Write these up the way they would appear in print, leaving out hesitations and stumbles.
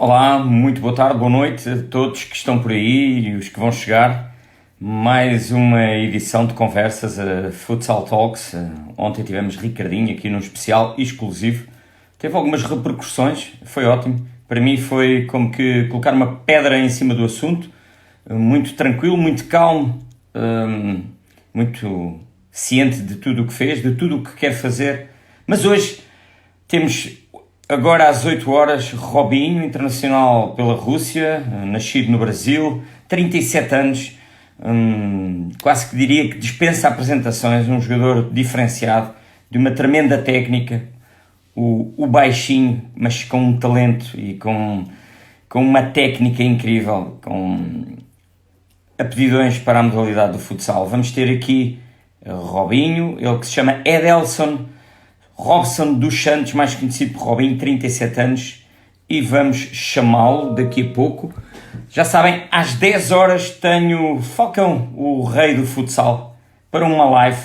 Olá, muito boa tarde, boa noite a todos que estão por aí e os que vão chegar. Mais uma edição de conversas a Futsal Talks. Ontem tivemos Ricardinho aqui num especial exclusivo. Teve algumas repercussões, foi ótimo. Para mim foi como que colocar uma pedra em cima do assunto. Muito tranquilo, muito calmo, muito ciente de tudo o que fez, de tudo o que quer fazer. Mas hoje temos agora às 8 horas Robinho, internacional pela Rússia, nascido no Brasil, 37 anos, quase que diria que dispensa apresentações, um jogador diferenciado, de uma tremenda técnica, o baixinho, mas com um talento e com uma técnica incrível, com aptidões para a modalidade do futsal. Vamos ter aqui Robinho, ele que se chama Edelson Robson dos Santos, mais conhecido por Robinho, 37 anos, e vamos chamá-lo daqui a pouco. Já sabem, às 10 horas tenho Falcão, o rei do futsal, para uma live.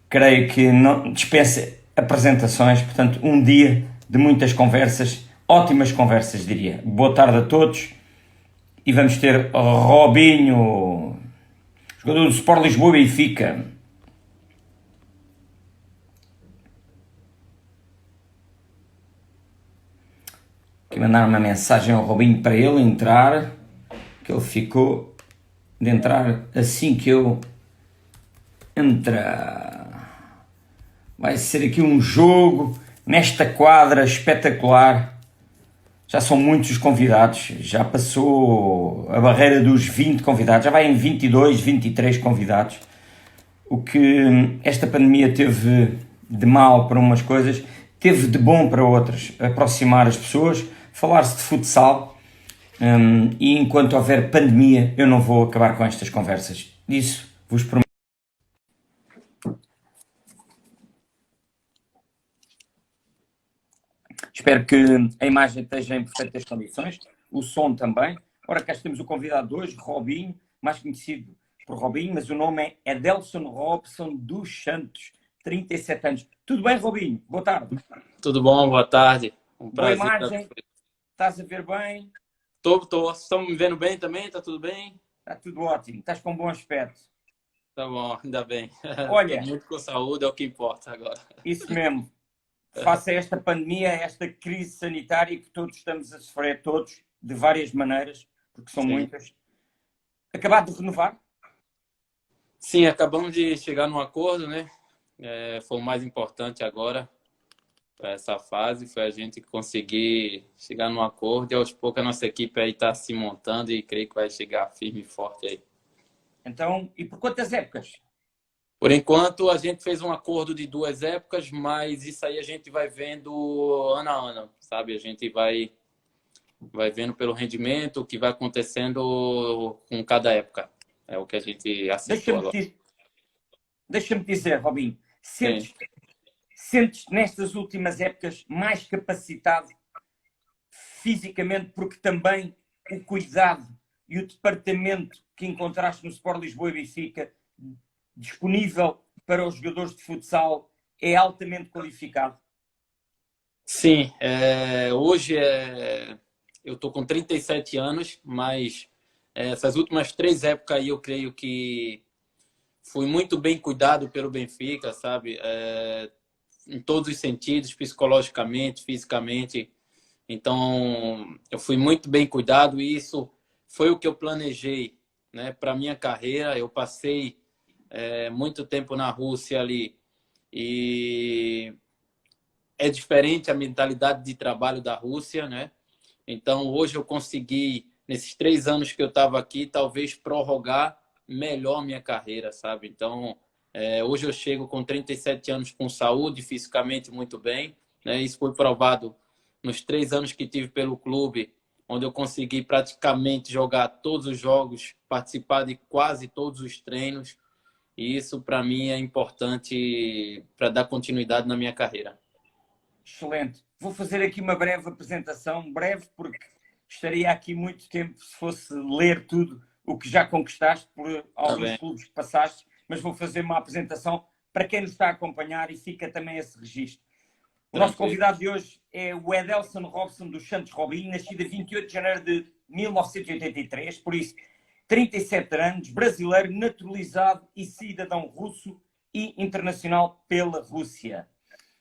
Creio que não dispensa apresentações, portanto, um dia de muitas conversas, ótimas conversas, diria. Boa tarde a todos e vamos ter Robinho, jogador do Sport Lisboa e Benfica. Aqui mandar uma mensagem ao Robinho para ele entrar, que ele ficou de entrar assim que eu entrar. Vai ser aqui um jogo nesta quadra espetacular. Já são muitos os convidados, já passou a barreira dos 20 convidados, já vai em 22, 23 convidados. O que esta pandemia teve de mal para umas coisas, teve de bom para outras. Aproximar as pessoas, falar-se de futsal, e enquanto houver pandemia eu não vou acabar com estas conversas. Disso vos prometo. Espero que a imagem esteja em perfeitas condições, o som também. Ora, cá temos o convidado de hoje, Robinho, mais conhecido por Robinho, mas o nome é Edelson Robson dos Santos, 37 anos. Tudo bem, Robinho? Boa tarde. Tudo bom? Boa tarde. Um Boa prazer. imagem, estás a ver bem? Estão me vendo bem também? Tá tudo bem? Está tudo ótimo, estás com bom aspecto. Tá bom, ainda bem. Olha, Tô muito com saúde, é o que importa agora. isso mesmo. Face a esta pandemia, a esta crise sanitária que todos estamos a sofrer, todos, de várias maneiras, porque são Sim. muitas. Acabado de renovar? Sim, acabamos de chegar num acordo, né? Foi o mais importante agora para essa fase, foi a gente conseguir chegar num acordo e aos poucos a nossa equipe aí está se montando e creio que vai chegar firme e forte aí. Então, e por quantas épocas? Por enquanto, a gente fez um acordo de 2 épocas, mas isso aí a gente vai vendo ano a ano, sabe? A gente vai vendo pelo rendimento o que vai acontecendo com cada época. É o que a gente acertou agora. Deixa-me dizer, Robinho, Sim. sentes nestas últimas épocas mais capacitado fisicamente, porque também o cuidado e o departamento que encontraste no Sport Lisboa e Benfica disponível para os jogadores de futsal é altamente qualificado? Sim, hoje eu estou com 37 anos, mas essas últimas 3 épocas aí eu creio que fui muito bem cuidado pelo Benfica, sabe? Em todos os sentidos, psicologicamente, fisicamente. Então, eu fui muito bem cuidado e isso foi o que eu planejei, né, para minha carreira. Eu passei muito tempo na Rússia ali e é diferente a mentalidade de trabalho da Rússia, né? Então, hoje eu consegui, nesses 3 anos que eu estava aqui, talvez prorrogar melhor minha carreira, sabe? Então, hoje eu chego com 37 anos com saúde, fisicamente muito bem, né? Isso foi provado nos 3 anos que tive pelo clube, onde eu consegui praticamente jogar todos os jogos, participar de quase todos os treinos. E isso, para mim, é importante para dar continuidade na minha carreira. Excelente. Vou fazer aqui uma breve apresentação, breve porque estaria aqui muito tempo se fosse ler tudo o que já conquistaste por alguns clubes que passaste, mas vou fazer uma apresentação para quem nos está a acompanhar e fica também esse registro. O nosso Tranquilo. convidado de hoje é o Edelson Robson dos Santos Robinho, nascido a 28 de janeiro de 1983, por isso 37 anos, brasileiro, naturalizado e cidadão russo e internacional pela Rússia.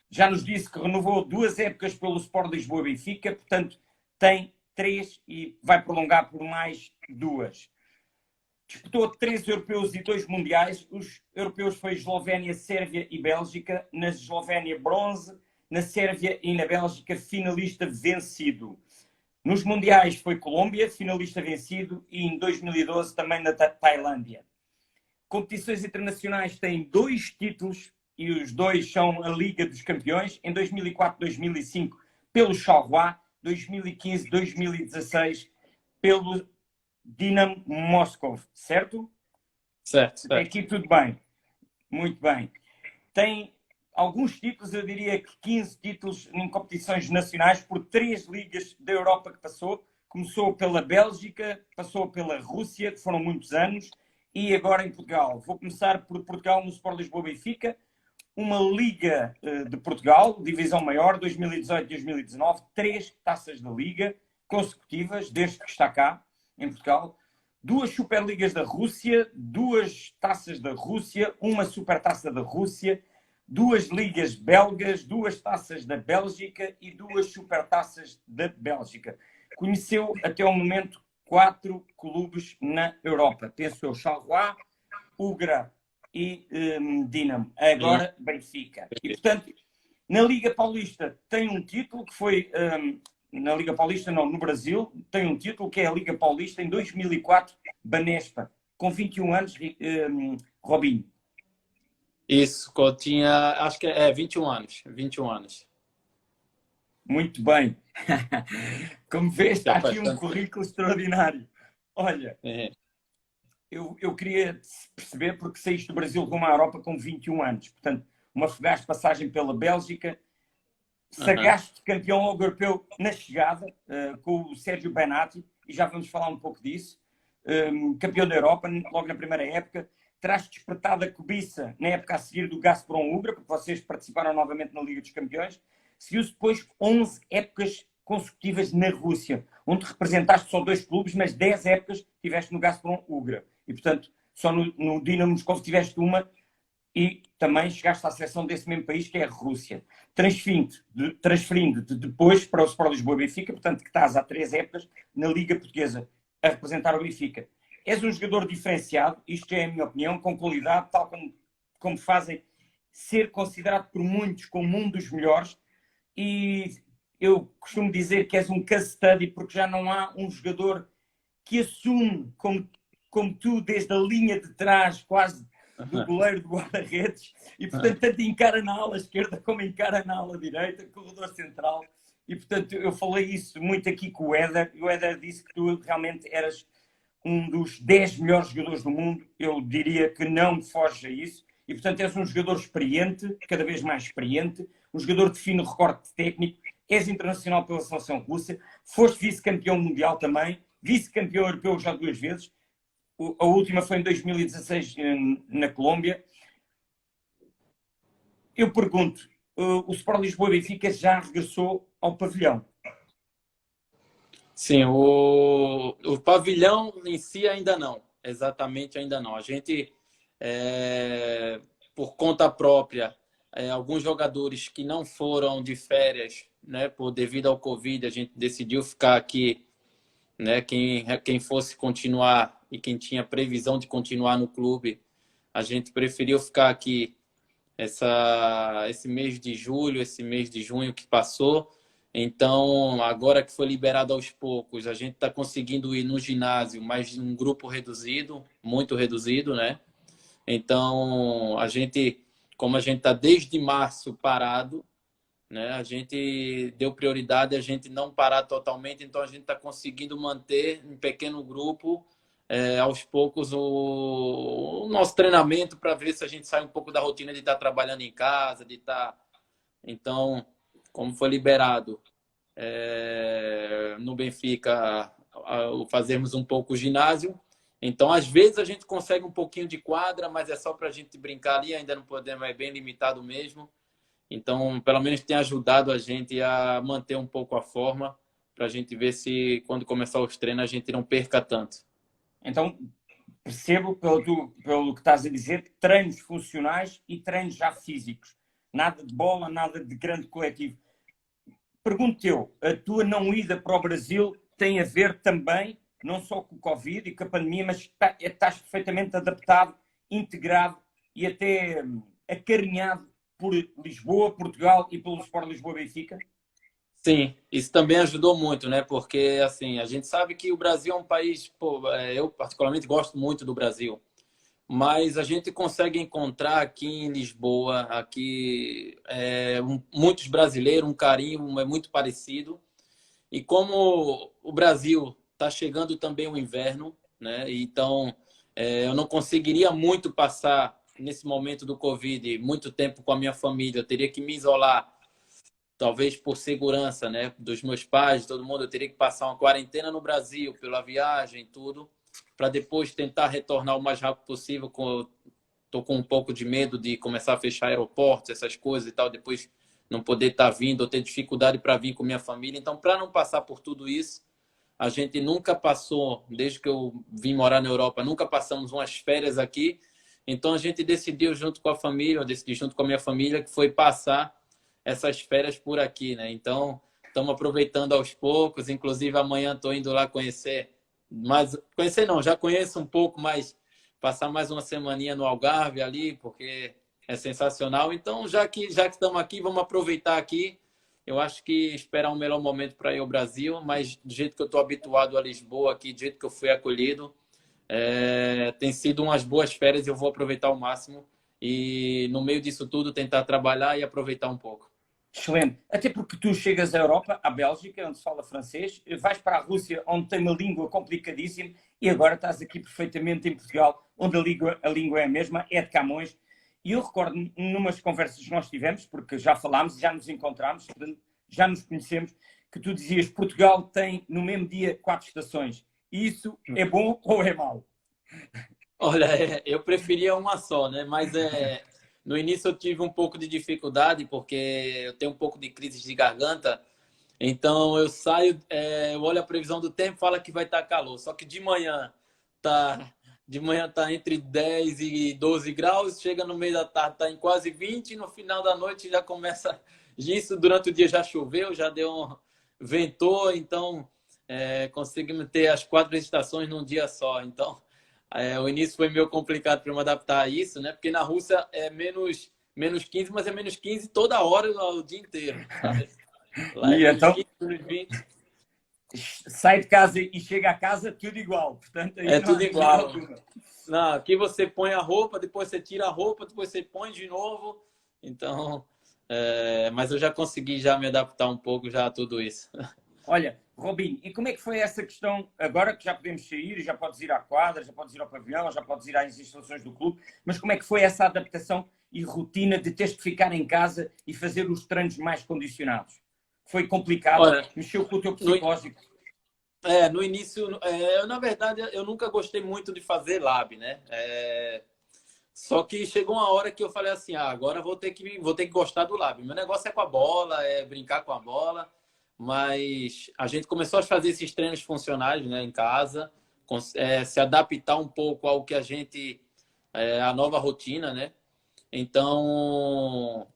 Já nos disse que renovou 2 épocas pelo Sport Lisboa e Benfica, portanto tem 3 e vai prolongar por mais 2. Disputou 3 europeus e 2 mundiais. Os europeus foi Eslovénia, Sérvia e Bélgica. Na Eslovénia, bronze. Na Sérvia e na Bélgica, finalista vencido. Nos mundiais foi Colômbia, finalista vencido. E em 2012 também na Tailândia. Competições internacionais têm 2 títulos e os 2 são a Liga dos Campeões. Em 2004-2005 pelo Charleroi, 2015-2016 pelo Dinamo Moscou, certo? Certo, Até certo. aqui tudo bem. Muito bem. Tem alguns títulos, eu diria que 15 títulos em competições nacionais por 3 ligas da Europa que passou. Começou pela Bélgica, passou pela Rússia, que foram muitos anos, e agora em Portugal. Vou começar por Portugal no Sport Lisboa Benfica. Uma Liga de Portugal, divisão maior, 2018-2019, 3 taças da Liga consecutivas, desde que está cá, em Portugal. 2 Superligas da Rússia, 2 taças da Rússia, uma Supertaça da Rússia, 2 ligas belgas, 2 taças da Bélgica e 2 Supertaças da Bélgica. Conheceu até o momento 4 clubes na Europa. Penso eu, Charleroi, Ugra e Dinamo. Agora Benfica. E, portanto, na Liga Paulista tem um título que foi... na Liga Paulista, não, no Brasil, tem um título que é a Liga Paulista em 2004, Banespa, com 21 anos, Robinho. Isso, que eu tinha, acho que é 21 anos. 21 anos. Muito bem. Como vês, está Já aqui faz um tanto. currículo extraordinário. Olha, É. eu queria perceber porque saíste do Brasil rumo à Europa com 21 anos. Portanto, uma fugaz passagem pela Bélgica, sagaste campeão europeu na chegada, com o Sérgio Benatti, e já vamos falar um pouco disso. Campeão da Europa, logo na primeira época. Terás despertado a cobiça na época a seguir do Gazprom Ugra, porque vocês participaram novamente na Liga dos Campeões. Seguiu-se depois 11 épocas consecutivas na Rússia, onde representaste só 2 clubes, mas 10 épocas tiveste no Gazprom Ugra. E, portanto, só no Dinamo Moscou tiveste uma e também chegaste à seleção desse mesmo país, que é a Rússia. Transferindo-te depois para o Sport Lisboa Benfica, portanto, que estás há 3 épocas na Liga Portuguesa a representar o Benfica. És um jogador diferenciado, isto já é a minha opinião, com qualidade, tal como fazem ser considerado por muitos como um dos melhores. E eu costumo dizer que és um case study, porque já não há um jogador que assume como tu, desde a linha de trás, quase do goleiro do guarda-redes, e portanto tanto encara na ala esquerda como encara na ala direita, corredor central. E portanto eu falei isso muito aqui com o Éder, e o Éder disse que tu realmente eras um dos 10 melhores jogadores do mundo. Eu diria que não foge a isso. E, portanto, és um jogador experiente, cada vez mais experiente, um jogador de fino recorte técnico, és internacional pela seleção russa, foste vice-campeão mundial também, vice-campeão europeu já 2 vezes, a última foi em 2016 na Colômbia. Eu pergunto, o Sport Lisboa Benfica já regressou ao pavilhão? Sim, o pavilhão em si ainda não, exatamente ainda não. A gente, por conta própria, alguns jogadores que não foram de férias, né, devido ao Covid, a gente decidiu ficar aqui, né, quem fosse continuar e quem tinha previsão de continuar no clube, a gente preferiu ficar aqui esse mês de julho, esse mês de junho que passou. Então, agora que foi liberado aos poucos, a gente está conseguindo ir no ginásio, mas num grupo reduzido, muito reduzido, né? Então, como a gente está desde março parado, né? A gente deu prioridade a gente não parar totalmente, então a gente está conseguindo manter em pequeno grupo, aos poucos, o nosso treinamento para ver se a gente sai um pouco da rotina de estar trabalhando em casa, de estar... Então, como foi liberado no Benfica, fazermos um pouco o ginásio. Então, às vezes, a gente consegue um pouquinho de quadra, mas é só para a gente brincar ali, ainda não podemos, é bem limitado mesmo. Então, pelo menos tem ajudado a gente a manter um pouco a forma, para a gente ver se quando começar os treinos a gente não perca tanto. Então, percebo pelo que estás a dizer, treinos funcionais e treinos já físicos. Nada de bola, nada de grande coletivo. Pergunto eu, a tua não ida para o Brasil tem a ver também, não só com o Covid e com a pandemia, mas estás perfeitamente adaptado, integrado e até acarinhado por Lisboa, Portugal e pelo Sport Lisboa Benfica? Sim, isso também ajudou muito, né? Porque assim, a gente sabe que o Brasil é um país, pô, eu particularmente gosto muito do Brasil, mas a gente consegue encontrar aqui em Lisboa, aqui muitos brasileiros, um carinho é muito parecido. E como o Brasil está chegando também o inverno, né? Então eu não conseguiria muito passar nesse momento do Covid muito tempo com a minha família. Eu teria que me isolar, talvez por segurança, né? Dos meus pais, todo mundo. Eu teria que passar uma quarentena no Brasil pela viagem, e tudo, para depois tentar retornar o mais rápido possível. Tô com um pouco de medo de começar a fechar aeroportos, essas coisas e tal, depois não poder estar vindo ou ter dificuldade para vir com minha família. Então, para não passar por tudo isso, a gente nunca passou, desde que eu vim morar na Europa, nunca passamos umas férias aqui. Então, a gente decidiu junto com a família, eu decidi junto com a minha família, que foi passar essas férias por aqui, né? Então, estamos aproveitando aos poucos. Inclusive, amanhã estou indo lá conhecer, mas conhecer não, já conheço um pouco, mas passar mais uma semaninha no Algarve ali, porque é sensacional. Então, já que estamos aqui, vamos aproveitar aqui. Eu acho que esperar um melhor momento para ir ao Brasil, mas do jeito que eu estou habituado a Lisboa aqui, do jeito que eu fui acolhido, tem sido umas boas férias e eu vou aproveitar ao máximo e no meio disso tudo tentar trabalhar e aproveitar um pouco. Excelente. Até porque tu chegas à Europa, à Bélgica, onde se fala francês, vais para a Rússia, onde tem uma língua complicadíssima, e agora estás aqui perfeitamente em Portugal, onde a língua é a mesma, é de Camões. E eu recordo-me, numas conversas que nós tivemos, porque já falámos, já nos encontramos, já nos conhecemos, que tu dizias que Portugal tem no mesmo dia 4 estações. E isso é bom ou é mau? Olha, eu preferia uma só, né? Mas no início eu tive um pouco de dificuldade porque eu tenho um pouco de crise de garganta. Então eu saio, eu olho a previsão do tempo, fala que vai estar calor. Só que tá, de manhã tá entre 10 e 12 graus, chega no meio da tarde tá em quase 20 e no final da noite já começa isso. Durante o dia já choveu, já deu ventou, então conseguimos ter as 4 estações num dia só. Então o início foi meio complicado para me adaptar a isso, né? Porque na Rússia é menos 15, mas é menos 15 toda hora o dia inteiro, sabe? Lá é E menos então 15, menos 20. sai de casa e chega a casa tudo igual. Portanto, aí É não há tudo dúvida igual. alguma. Não, aqui você põe a roupa, depois você tira a roupa, depois você põe de novo. Então, mas eu já consegui já me adaptar um pouco já a tudo isso. Olha, Robinho, e como é que foi essa questão, agora que já podemos sair, já podes ir à quadra, já podes ir ao pavilhão, já podes ir às instalações do clube, mas como é que foi essa adaptação e rotina de teres de ficar em casa e fazer os treinos mais condicionados? Foi complicado? Olha, Mexeu com o teu no, psicológico? no início, na verdade, eu nunca gostei muito de fazer lab, né? Só que chegou uma hora que eu falei assim, agora vou ter que gostar do lab. Meu negócio é com a bola, é brincar com a bola, mas a gente começou a fazer esses treinos funcionais, né, em casa, se adaptar um pouco ao que a nova rotina, né? Então,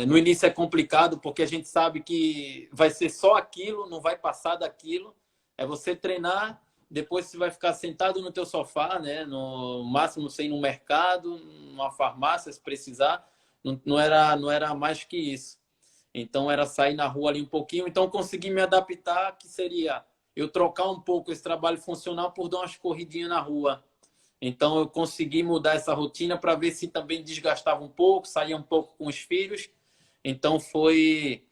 no início é complicado porque a gente sabe que vai ser só aquilo, não vai passar daquilo. É você treinar, depois você vai ficar sentado no teu sofá, né? No máximo você ir no mercado, numa farmácia, se precisar. Não era mais que isso. Então era sair na rua ali um pouquinho. Então consegui me adaptar, que seria eu trocar um pouco esse trabalho funcional por dar umas corridinhas na rua. Então eu consegui mudar essa rotina para ver se também desgastava um pouco, saía um pouco com os filhos. Então foi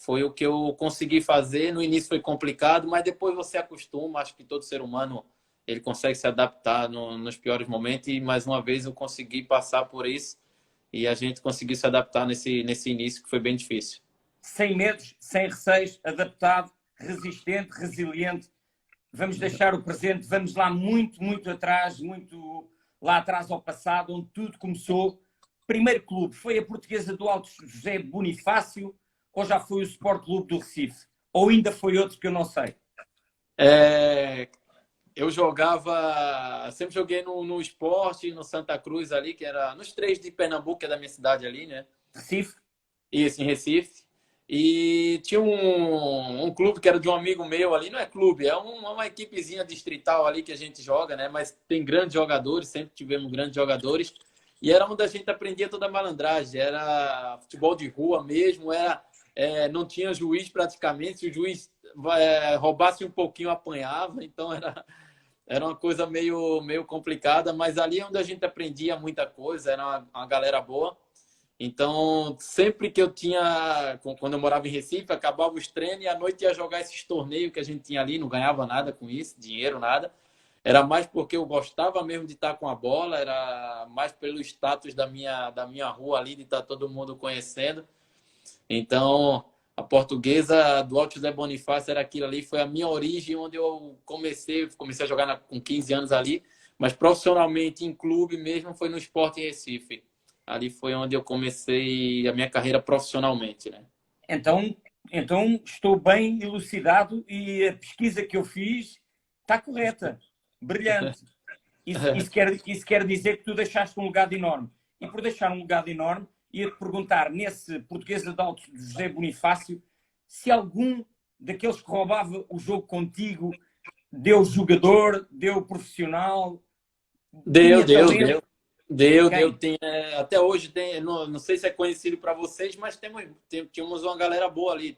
o que eu consegui fazer. No início foi complicado, mas depois você acostuma. Acho que todo ser humano ele consegue se adaptar nos piores momentos. E mais uma vez eu consegui passar por isso e a gente conseguiu se adaptar nesse início que foi bem difícil. Sem medos, sem receios, adaptado, resistente, resiliente. Vamos deixar o presente, vamos lá muito, muito atrás, muito lá atrás ao passado, onde tudo começou, primeiro clube foi a Portuguesa do Alto José Bonifácio ou já foi o Sport Clube do Recife? Ou ainda foi outro que eu não sei? É, eu jogava, sempre joguei no Esporte, no Santa Cruz ali, que era nos três de Pernambuco, que é da minha cidade ali, né? Recife? Isso, em Recife. E tinha um clube que era de um amigo meu ali, não é clube, é uma equipezinha distrital ali que a gente joga, né? Mas tem grandes jogadores, sempre tivemos grandes jogadores. E era onde a gente aprendia toda a malandragem, era futebol de rua mesmo, não tinha juiz praticamente, se o juiz roubasse um pouquinho, apanhava, então era uma coisa meio complicada, mas ali é onde a gente aprendia muita coisa, era uma galera boa. Então, sempre que eu tinha, quando eu morava em Recife, acabava os treinos e à noite ia jogar esses torneios que a gente tinha ali, não ganhava nada com isso, dinheiro, nada. Era mais porque eu gostava mesmo de estar com a bola, era mais pelo status da minha rua ali, de estar todo mundo conhecendo. Então, a Portuguesa do Alto José Bonifácio era aquilo ali, foi a minha origem, onde eu comecei a jogar com 15 anos ali, mas profissionalmente em clube mesmo foi no Sport em Recife. Ali foi onde eu comecei a minha carreira profissionalmente, né? Então, então estou bem elucidado e a pesquisa que eu fiz está correta. Brilhante. Isso quer dizer que tu deixaste um legado enorme. E por deixar um legado enorme, ia-te perguntar, nesse Portuguesa de Alto José Bonifácio, se algum daqueles que roubava o jogo contigo deu jogador, deu profissional, Deu, tinha deu, talento. deu. Deu. Quem? Até hoje tem, não sei se é conhecido para vocês, mas tínhamos uma galera boa ali.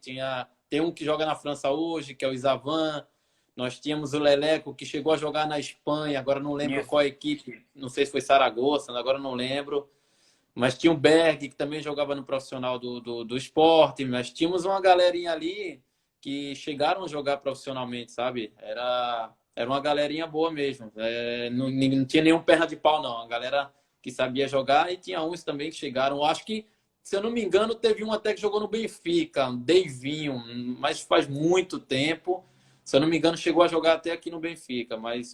Tem um que joga na França hoje, que é o Isavan. Nós tínhamos o Leleco, que chegou a jogar na Espanha, agora não lembro Conheço. qual equipe, não sei se foi Saragossa, agora não lembro. Mas tinha o Berg, que também jogava no profissional do esporte, mas tínhamos uma galerinha ali que chegaram a jogar profissionalmente, sabe? Era uma galerinha boa mesmo. Não tinha nenhum perna de pau, não. A galera que sabia jogar e tinha uns também que chegaram. Acho que, se eu não me engano, teve um até que jogou no Benfica, um Deivinho, mas faz muito tempo. Se eu não me engano, chegou a jogar até aqui no Benfica. Mas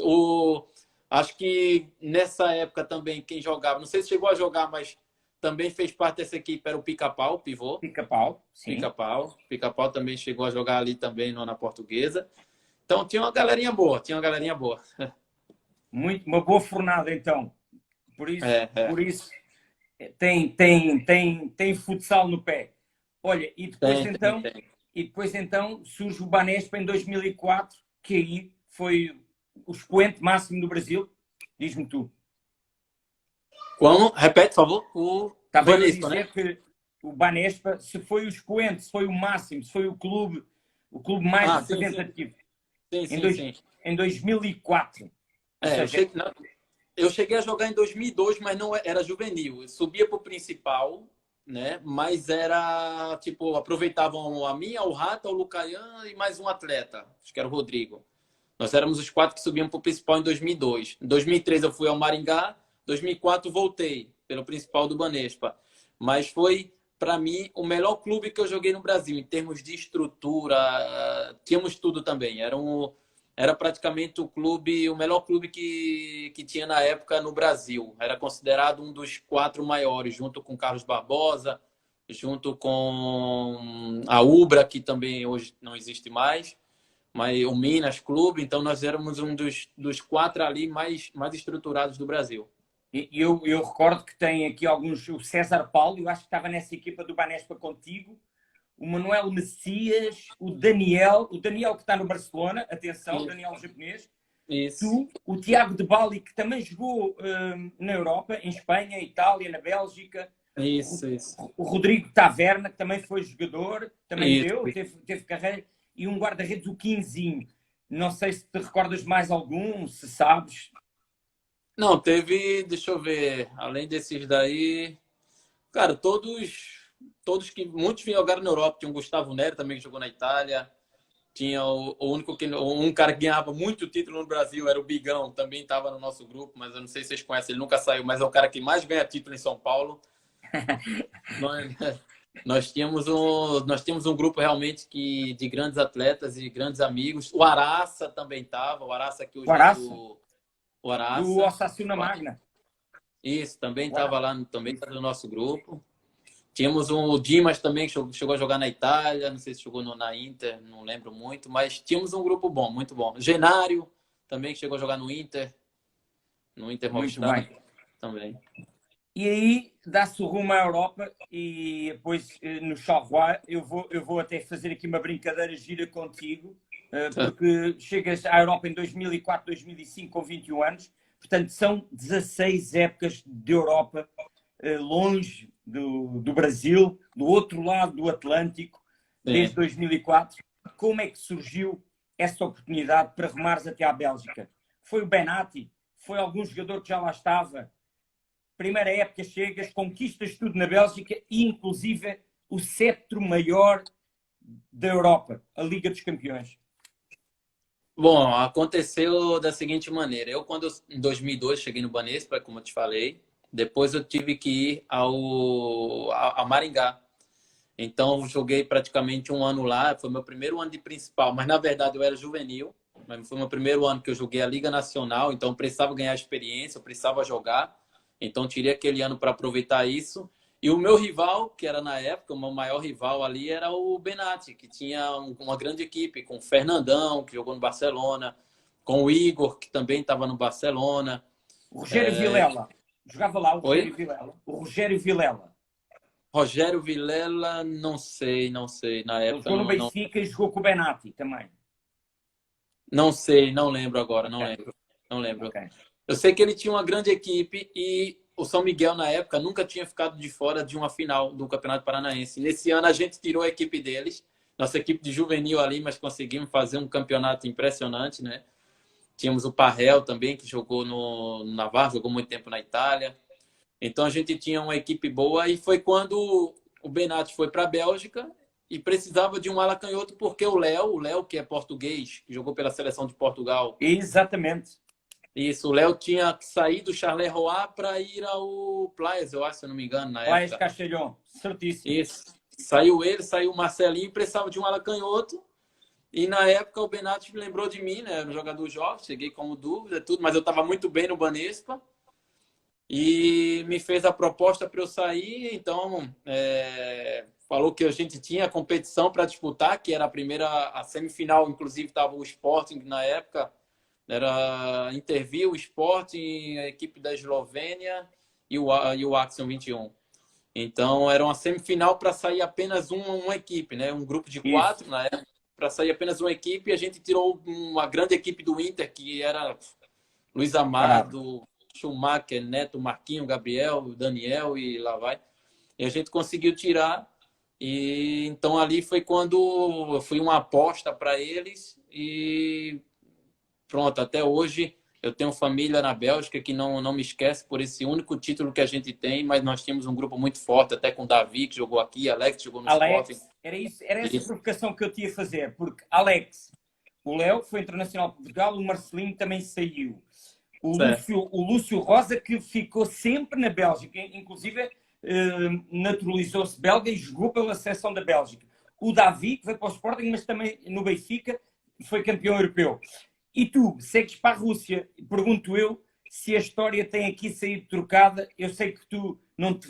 acho que nessa época também, quem jogava, não sei se chegou a jogar, mas também fez parte dessa equipe, era o Pica-Pau, o pivô. Pica-pau, sim. Pica-Pau. Pica-Pau também chegou a jogar ali também na Portuguesa. Então tinha uma galerinha boa, tinha uma galerinha boa. Muito, uma boa fornada, então. É, é. Por isso tem futsal no pé. Olha, Tem. e depois então surge o Banespa em 2004, que aí foi o expoente máximo do Brasil. Diz-me tu. Como? Repete, por favor. O Estava eu a Banespa, né? dizer que o Banespa, se foi o expoente, se foi o máximo, se foi o clube mais Ah, sim, sim. representativo Sim, em, sim, sim. em 2004. Ou É, seja, eu cheguei a jogar em 2002, mas não era juvenil. Eu subia para o principal, né? Mas era tipo, aproveitavam a minha, o Rata, o Lucaian e mais um atleta, acho que era o Rodrigo. Nós éramos os quatro que subiam para o principal em 2002. Em 2003 eu fui ao Maringá, em 2004 voltei pelo principal do Banespa. Mas foi, para mim, o melhor clube que eu joguei no Brasil, em termos de estrutura. Tínhamos tudo também. Era praticamente o melhor clube que tinha na época no Brasil. Era considerado um dos quatro maiores, junto com Carlos Barbosa, junto com a Ubra, que também hoje não existe mais, mas o Minas Clube. Então nós éramos um dos quatro ali mais estruturados do Brasil. eu recordo que tem aqui alguns, o César Paulo, eu acho que estava nessa equipa do Banespa contigo, o Manuel Messias, o Daniel que está no Barcelona, atenção, Daniel japonês, Isso. tu, o Tiago de Bali, que também jogou na Europa, em Espanha, Itália, na Bélgica, Isso. o Rodrigo Taverna, que também foi jogador, também Isso. teve carreira, e um guarda-redes, o Quinzinho. Não sei se te recordas mais algum, se sabes. Não, teve, deixa eu ver, além desses daí, cara, todos que muitos jogaram na Europa. Tinha o Gustavo Neri também que jogou na Itália. Tinha o único um cara que ganhava muito título no Brasil era o Bigão, também estava no nosso grupo, mas eu não sei se vocês conhecem, ele nunca saiu, mas é o cara que mais ganha título em São Paulo. nós, nós tínhamos um grupo realmente de grandes atletas e grandes amigos. O Araça também estava, o Araça que hoje O é Araça, do o do Araça. Osasuna Magna. Isso, também Uau, estava lá, também tá no nosso grupo. Tínhamos o Dimas também, que chegou a jogar na Itália, não sei se jogou na Inter, não lembro muito, mas tínhamos um grupo bom, muito bom. Genário também, que chegou a jogar no Inter muito Mostar bem. também. E aí dá-se o rumo à Europa e depois no Charleroi eu vou até fazer aqui uma brincadeira gira contigo, porque chegas à Europa em 2004, 2005 com 21 anos, portanto são 16 épocas de Europa, longe do Brasil, do outro lado do Atlântico, desde Sim. 2004. Como é que surgiu essa oportunidade para rumares até à Bélgica? Foi o Benatti? Foi algum jogador que já lá estava? Primeira época chegas, conquistas tudo na Bélgica e inclusive o cetro maior da Europa, a Liga dos Campeões. Bom, aconteceu da seguinte maneira. Em 2002, cheguei no Banespa, como eu te falei. Depois eu tive que ir a Maringá. Então, joguei praticamente um ano lá. Foi meu primeiro ano de principal, mas na verdade eu era juvenil. Mas foi meu primeiro ano que eu joguei a Liga Nacional. Então, eu precisava ganhar experiência, eu precisava jogar. Então, tirei aquele ano para aproveitar isso. E o meu rival, que era na época, o meu maior rival ali, era o Benatti, que tinha uma grande equipe, com o Fernandão, que jogou no Barcelona, com o Igor, que também estava no Barcelona. O Rogério Vilela, jogava lá o Oi? Rogério Vilela. O Rogério Vilela. Rogério Vilela, não sei. Na Ele época, jogou no Benfica e jogou com o Benatti também. não sei, não lembro agora, não lembro. Não lembro. Ok. Eu sei que ele tinha uma grande equipe e o São Miguel, na época, nunca tinha ficado de fora de uma final do Campeonato Paranaense. Nesse ano, a gente tirou a equipe deles, nossa equipe de juvenil ali, mas conseguimos fazer um campeonato impressionante, né? Tínhamos o Parrel também, que jogou no Navarro, jogou muito tempo na Itália. Então, a gente tinha uma equipe boa e foi quando o Benatti foi para a Bélgica e precisava de um ala canhoto, porque o Léo, que é português, que jogou pela seleção de Portugal. Exatamente. Isso, o Léo tinha que sair do Charleroi para ir ao Playas, eu acho, se eu não me engano, na Laias época. Castelhão, certíssimo. Isso. Saiu ele, saiu o Marcelinho, precisava de um ala canhoto. E na época o Benatti me lembrou de mim, né? Era um jogador jovem, cheguei como dúvida, tudo, mas eu estava muito bem no Banespa. E me fez a proposta para eu sair, então falou que a gente tinha competição para disputar, que era a semifinal, inclusive estava o Sporting na época, era Interview, Sporting, a equipe da Eslovênia e o Axiom 21. Então era uma semifinal para sair apenas uma equipe, né? Um grupo de Isso. 4 na época, para sair apenas uma equipe, e a gente tirou uma grande equipe do Inter, que era Luiz Parado. Amado, Schumacher, Neto, Marquinho, Gabriel, Daniel e lá vai. E a gente conseguiu tirar. E então ali foi quando foi uma aposta para eles e pronto, até hoje eu tenho família na Bélgica que não me esquece por esse único título que a gente tem, mas nós tínhamos um grupo muito forte, até com o Davi, que jogou aqui, Alex, que jogou no Sporting. Alex, era essa Isso. provocação que eu te ia fazer, porque Alex, o Léo foi internacional de Portugal, o Marcelinho também saiu. Certo. O Lúcio Rosa, que ficou sempre na Bélgica, inclusive naturalizou-se belga e jogou pela seleção da Bélgica. O Davi, que veio para o Sporting, mas também no Benfica, foi campeão europeu. E tu, segues para a Rússia. Pergunto eu se a história tem aqui saído trocada. Eu sei que tu não te...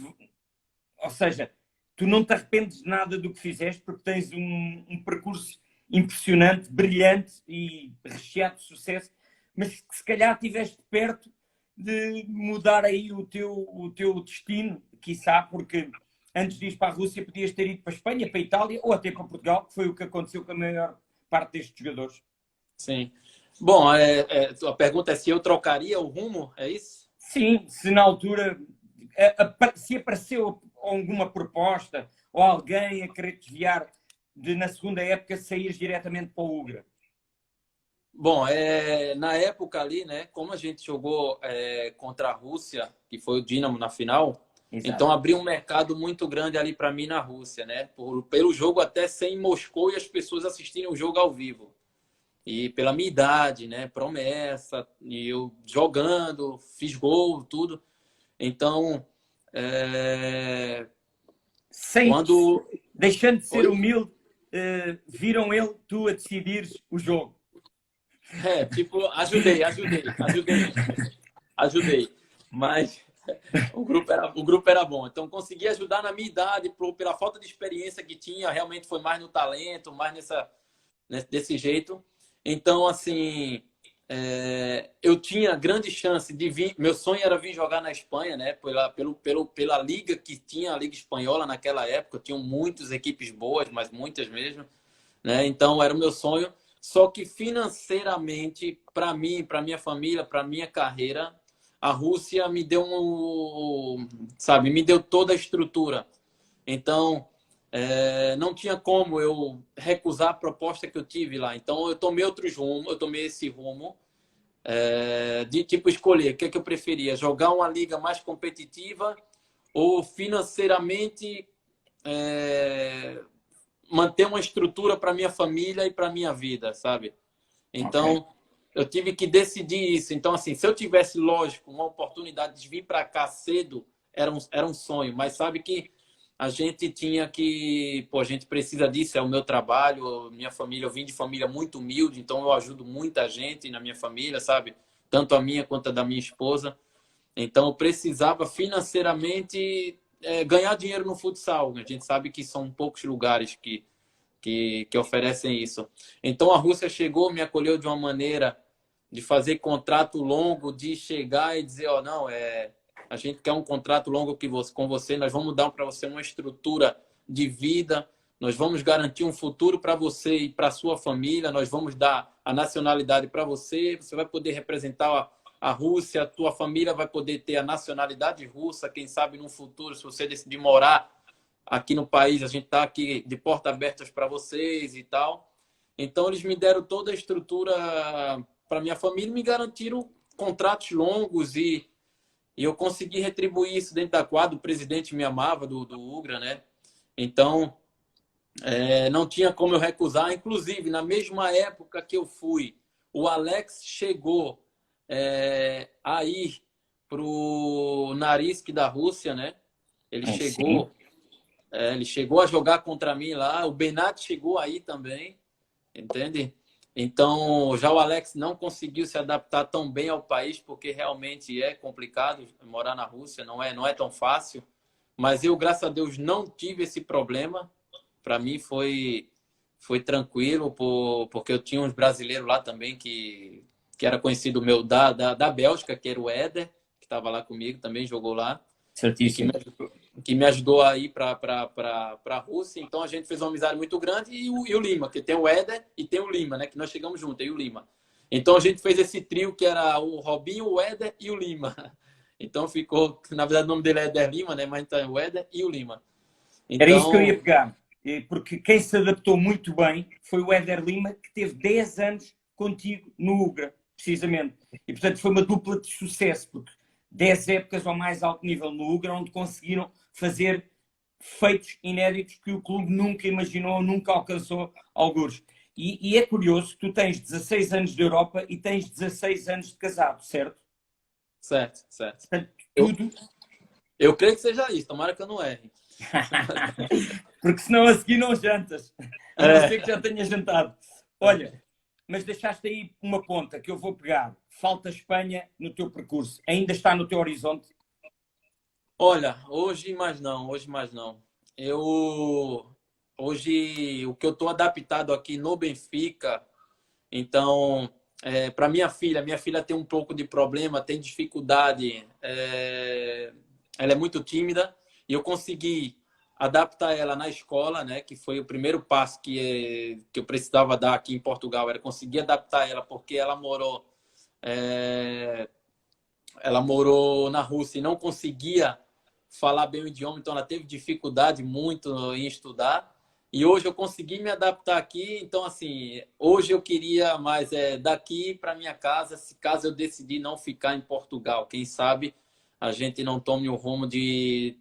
Ou seja, tu não te arrependes de nada do que fizeste, porque tens um percurso impressionante, brilhante e recheado de sucesso, mas que se calhar estiveste perto de mudar aí o teu destino, quiçá, porque antes de ir para a Rússia podias ter ido para a Espanha, para a Itália ou até para Portugal, que foi o que aconteceu com a maior parte destes jogadores. Sim. Bom, a pergunta é se eu trocaria o rumo, é isso? Sim, se na altura se apareceu alguma proposta ou alguém a querer desviar na segunda época sair diretamente para o Ugra. Bom, na época ali, né, como a gente jogou contra a Rússia, que foi o Dinamo na final, Exato. então abriu um mercado muito grande ali para mim na Rússia, né, pelo jogo até ser em Moscou e as pessoas assistirem o jogo ao vivo. E pela minha idade, né, promessa, e eu jogando, fiz gol, tudo. Então, quando... Deixando de ser Oi? humilde, viram ele, tu a decidires o jogo. Tipo, ajudei. Mas O grupo era bom. Então, consegui ajudar na minha idade, pela falta de experiência que tinha, realmente foi mais no talento, mais desse jeito. Então, assim, eu tinha grande chance de vir. Meu sonho era vir jogar na Espanha, né? Pela liga que tinha, a Liga Espanhola naquela época. Tinham muitas equipes boas, mas muitas mesmo, né? Então, era o meu sonho. Só que financeiramente, para mim, para minha família, para minha carreira, a Rússia me deu sabe, me deu toda a estrutura. Então, não tinha como eu recusar a proposta que eu tive lá. Então, eu tomei outros rumos, eu tomei esse rumo de tipo escolher o que é que eu preferia, jogar uma liga mais competitiva ou financeiramente manter uma estrutura para minha família e para minha vida, sabe? Ok. Então, eu tive que decidir isso. Então, assim, se eu tivesse, lógico, uma oportunidade de vir para cá cedo, era um sonho. Mas sabe que a gente tinha que... Pô, a gente precisa disso, é o meu trabalho, minha família. Eu vim de família muito humilde, então eu ajudo muita gente na minha família, sabe? Tanto a minha quanto a da minha esposa. Então, eu precisava financeiramente ganhar dinheiro no futsal. A gente sabe que são poucos lugares que oferecem isso. Então a Rússia chegou, me acolheu de uma maneira de fazer contrato longo, de chegar e dizer, ó, não, a gente quer um contrato longo com você, nós vamos dar para você uma estrutura de vida, nós vamos garantir um futuro para você e para sua família, nós vamos dar a nacionalidade para você, você vai poder representar a Rússia, a tua família vai poder ter a nacionalidade russa, quem sabe no futuro, se você decidir morar aqui no país, a gente está aqui de portas abertas para vocês e tal. Então, eles me deram toda a estrutura para minha família e me garantiram contratos longos e eu consegui retribuir isso dentro da quadra. O presidente me amava, do Ugra, né? Então, não tinha como eu recusar. Inclusive, na mesma época que eu fui, o Alex chegou a ir para o Narisk da Rússia, né? Ele Sim. chegou ele chegou a jogar contra mim lá, o Benat chegou aí também, entende? Então, já o Alex não conseguiu se adaptar tão bem ao país, porque realmente é complicado morar na Rússia, não é tão fácil. Mas eu, graças a Deus, não tive esse problema. Para mim foi tranquilo, porque eu tinha uns brasileiros lá também que era conhecido meu da Bélgica, que era o Éder, que estava lá comigo, também jogou lá e Certíssimo. que me ajudou a ir para a Rússia. Então a gente fez uma amizade muito grande e o Lima, que tem o Éder e tem o Lima, né? Que nós chegamos juntos, e o Lima. Então a gente fez esse trio que era o Robinho, o Éder e o Lima. Então ficou, na verdade o nome dele é Éder Lima, né? Mas então é o Éder e o Lima. Era isso que eu ia Então, pegar. Porque quem se adaptou muito bem foi o Éder Lima, que teve 10 anos contigo no Ugra, precisamente. E, portanto, foi uma dupla de sucesso, porque 10 épocas ao mais alto nível no Ugra, onde conseguiram fazer feitos inéditos que o clube nunca imaginou, nunca alcançou algures. E é curioso que tu tens 16 anos de Europa e tens 16 anos de casado, certo? certo, certo. Portanto, Eu, tudo. eu creio que seja isso, tomara que eu não erre. Porque senão a seguir não jantas. A não ser que já tenhas jantado. Olha, mas deixaste aí uma ponta que eu vou pegar. Falta Espanha no teu percurso. Ainda está no teu horizonte? Olha, hoje mais não. Hoje o que eu estou adaptado aqui no Benfica, então para minha filha tem um pouco de problema, tem dificuldade, ela é muito tímida e eu consegui adaptar ela na escola, né? Que foi o primeiro passo que eu precisava dar aqui em Portugal, era conseguir adaptar ela porque é, ela morou na Rússia e não conseguia falar bem o idioma, então ela teve dificuldade muito em estudar. E hoje eu consegui me adaptar aqui, então assim, hoje eu queria mais daqui para minha casa, se caso eu decidir não ficar em Portugal, quem sabe a gente não tome o rumo de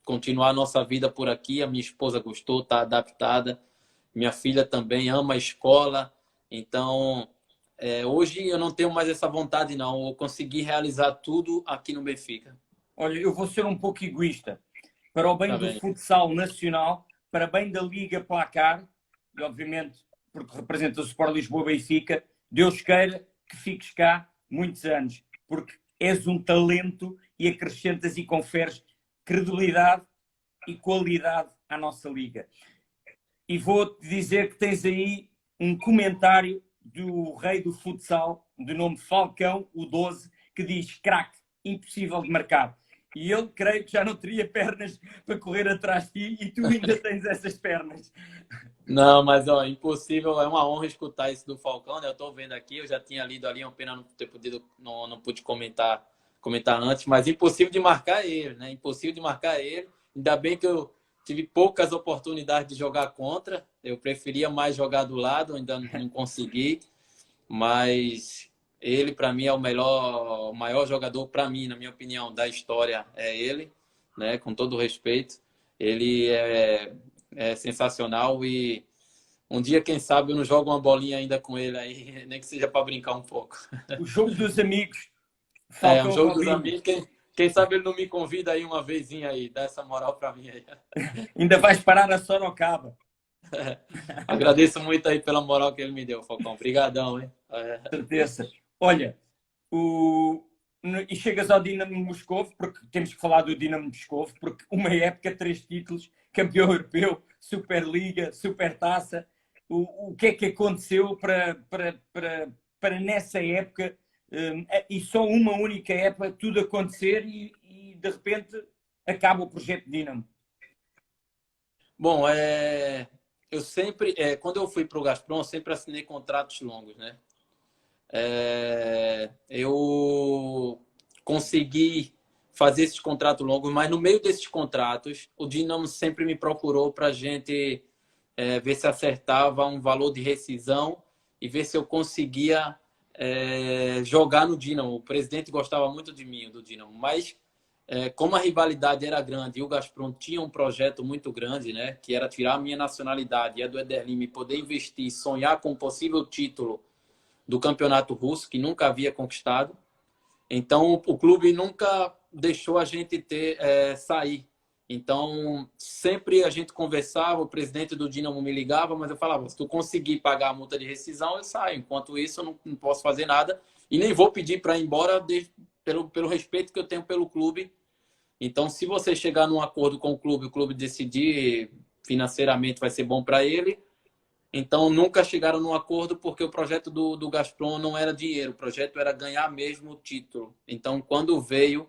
continuar a nossa vida por aqui. A minha esposa gostou, está adaptada, minha filha também ama a escola, então hoje eu não tenho mais essa vontade, não. Eu consegui realizar tudo aqui no Benfica. Olha, eu vou ser um pouco egoísta. Para o bem Tá do bem? futsal nacional, para o bem da Liga Placar, e obviamente porque representas o Sport Lisboa Benfica, Deus queira que fiques cá muitos anos. Porque és um talento e acrescentas e conferes credibilidade e qualidade à nossa liga. E vou-te dizer que tens aí um comentário do rei do futsal, de nome Falcão, o 12, que diz: craque, impossível de marcar. E ele, creio que já não teria pernas para correr atrás de ti, e tu ainda tens essas pernas. Não, mas ó, impossível, é uma honra escutar isso do Falcão, né? Eu tô vendo aqui, eu já tinha lido ali, é uma pena não ter podido, não pude comentar antes, mas impossível de marcar ele, né? Impossível de marcar ele. Ainda bem que eu tive poucas oportunidades de jogar contra, eu preferia mais jogar do lado, ainda não consegui, mas ele para mim é o maior jogador para mim, na minha opinião, da história é ele, né? Com todo o respeito, ele é sensacional e um dia, quem sabe, eu não jogo uma bolinha ainda com ele aí, nem que seja para brincar um pouco. O jogo dos amigos, É, um Falcão jogo dos Robinho. amigos, quem sabe ele não me convida aí uma vezinha aí, dá essa moral para mim aí. Ainda vais parar a Sorocaba. Agradeço muito aí pela moral que ele me deu, Falcão. Obrigadão, hein? Certeza. Olha, e chegas ao Dinamo Moscovo, porque temos que falar do Dinamo Moscovo, porque uma época, 3 títulos, campeão europeu, Superliga, Supertaça. O que é que aconteceu para nessa época, e só uma única época, tudo acontecer e de repente acaba o projeto Dinamo? Bom, eu sempre, quando eu fui para o Gazprom, eu sempre assinei contratos longos, né? Eu consegui fazer esses contratos longos, mas no meio desses contratos, o Dinamo sempre me procurou para a gente ver se acertava um valor de rescisão e ver se eu conseguia jogar no Dinamo. O presidente gostava muito de mim, do Dinamo, mas como a rivalidade era grande e o Gazprom tinha um projeto muito grande, né, que era tirar a minha nacionalidade e a do Ederlim e poder investir, sonhar com um possível título do campeonato russo, que nunca havia conquistado. Então, o clube nunca deixou a gente sair. Então, sempre a gente conversava, o presidente do Dinamo me ligava, mas eu falava, se tu conseguir pagar a multa de rescisão, eu saio. Enquanto isso, eu não posso fazer nada e nem vou pedir para ir embora pelo respeito que eu tenho pelo clube. Então, se você chegar num acordo com o clube decidir financeiramente vai ser bom para ele, então nunca chegaram num acordo porque o projeto do Gazprom não era dinheiro, o projeto era ganhar mesmo o título. Então, quando veio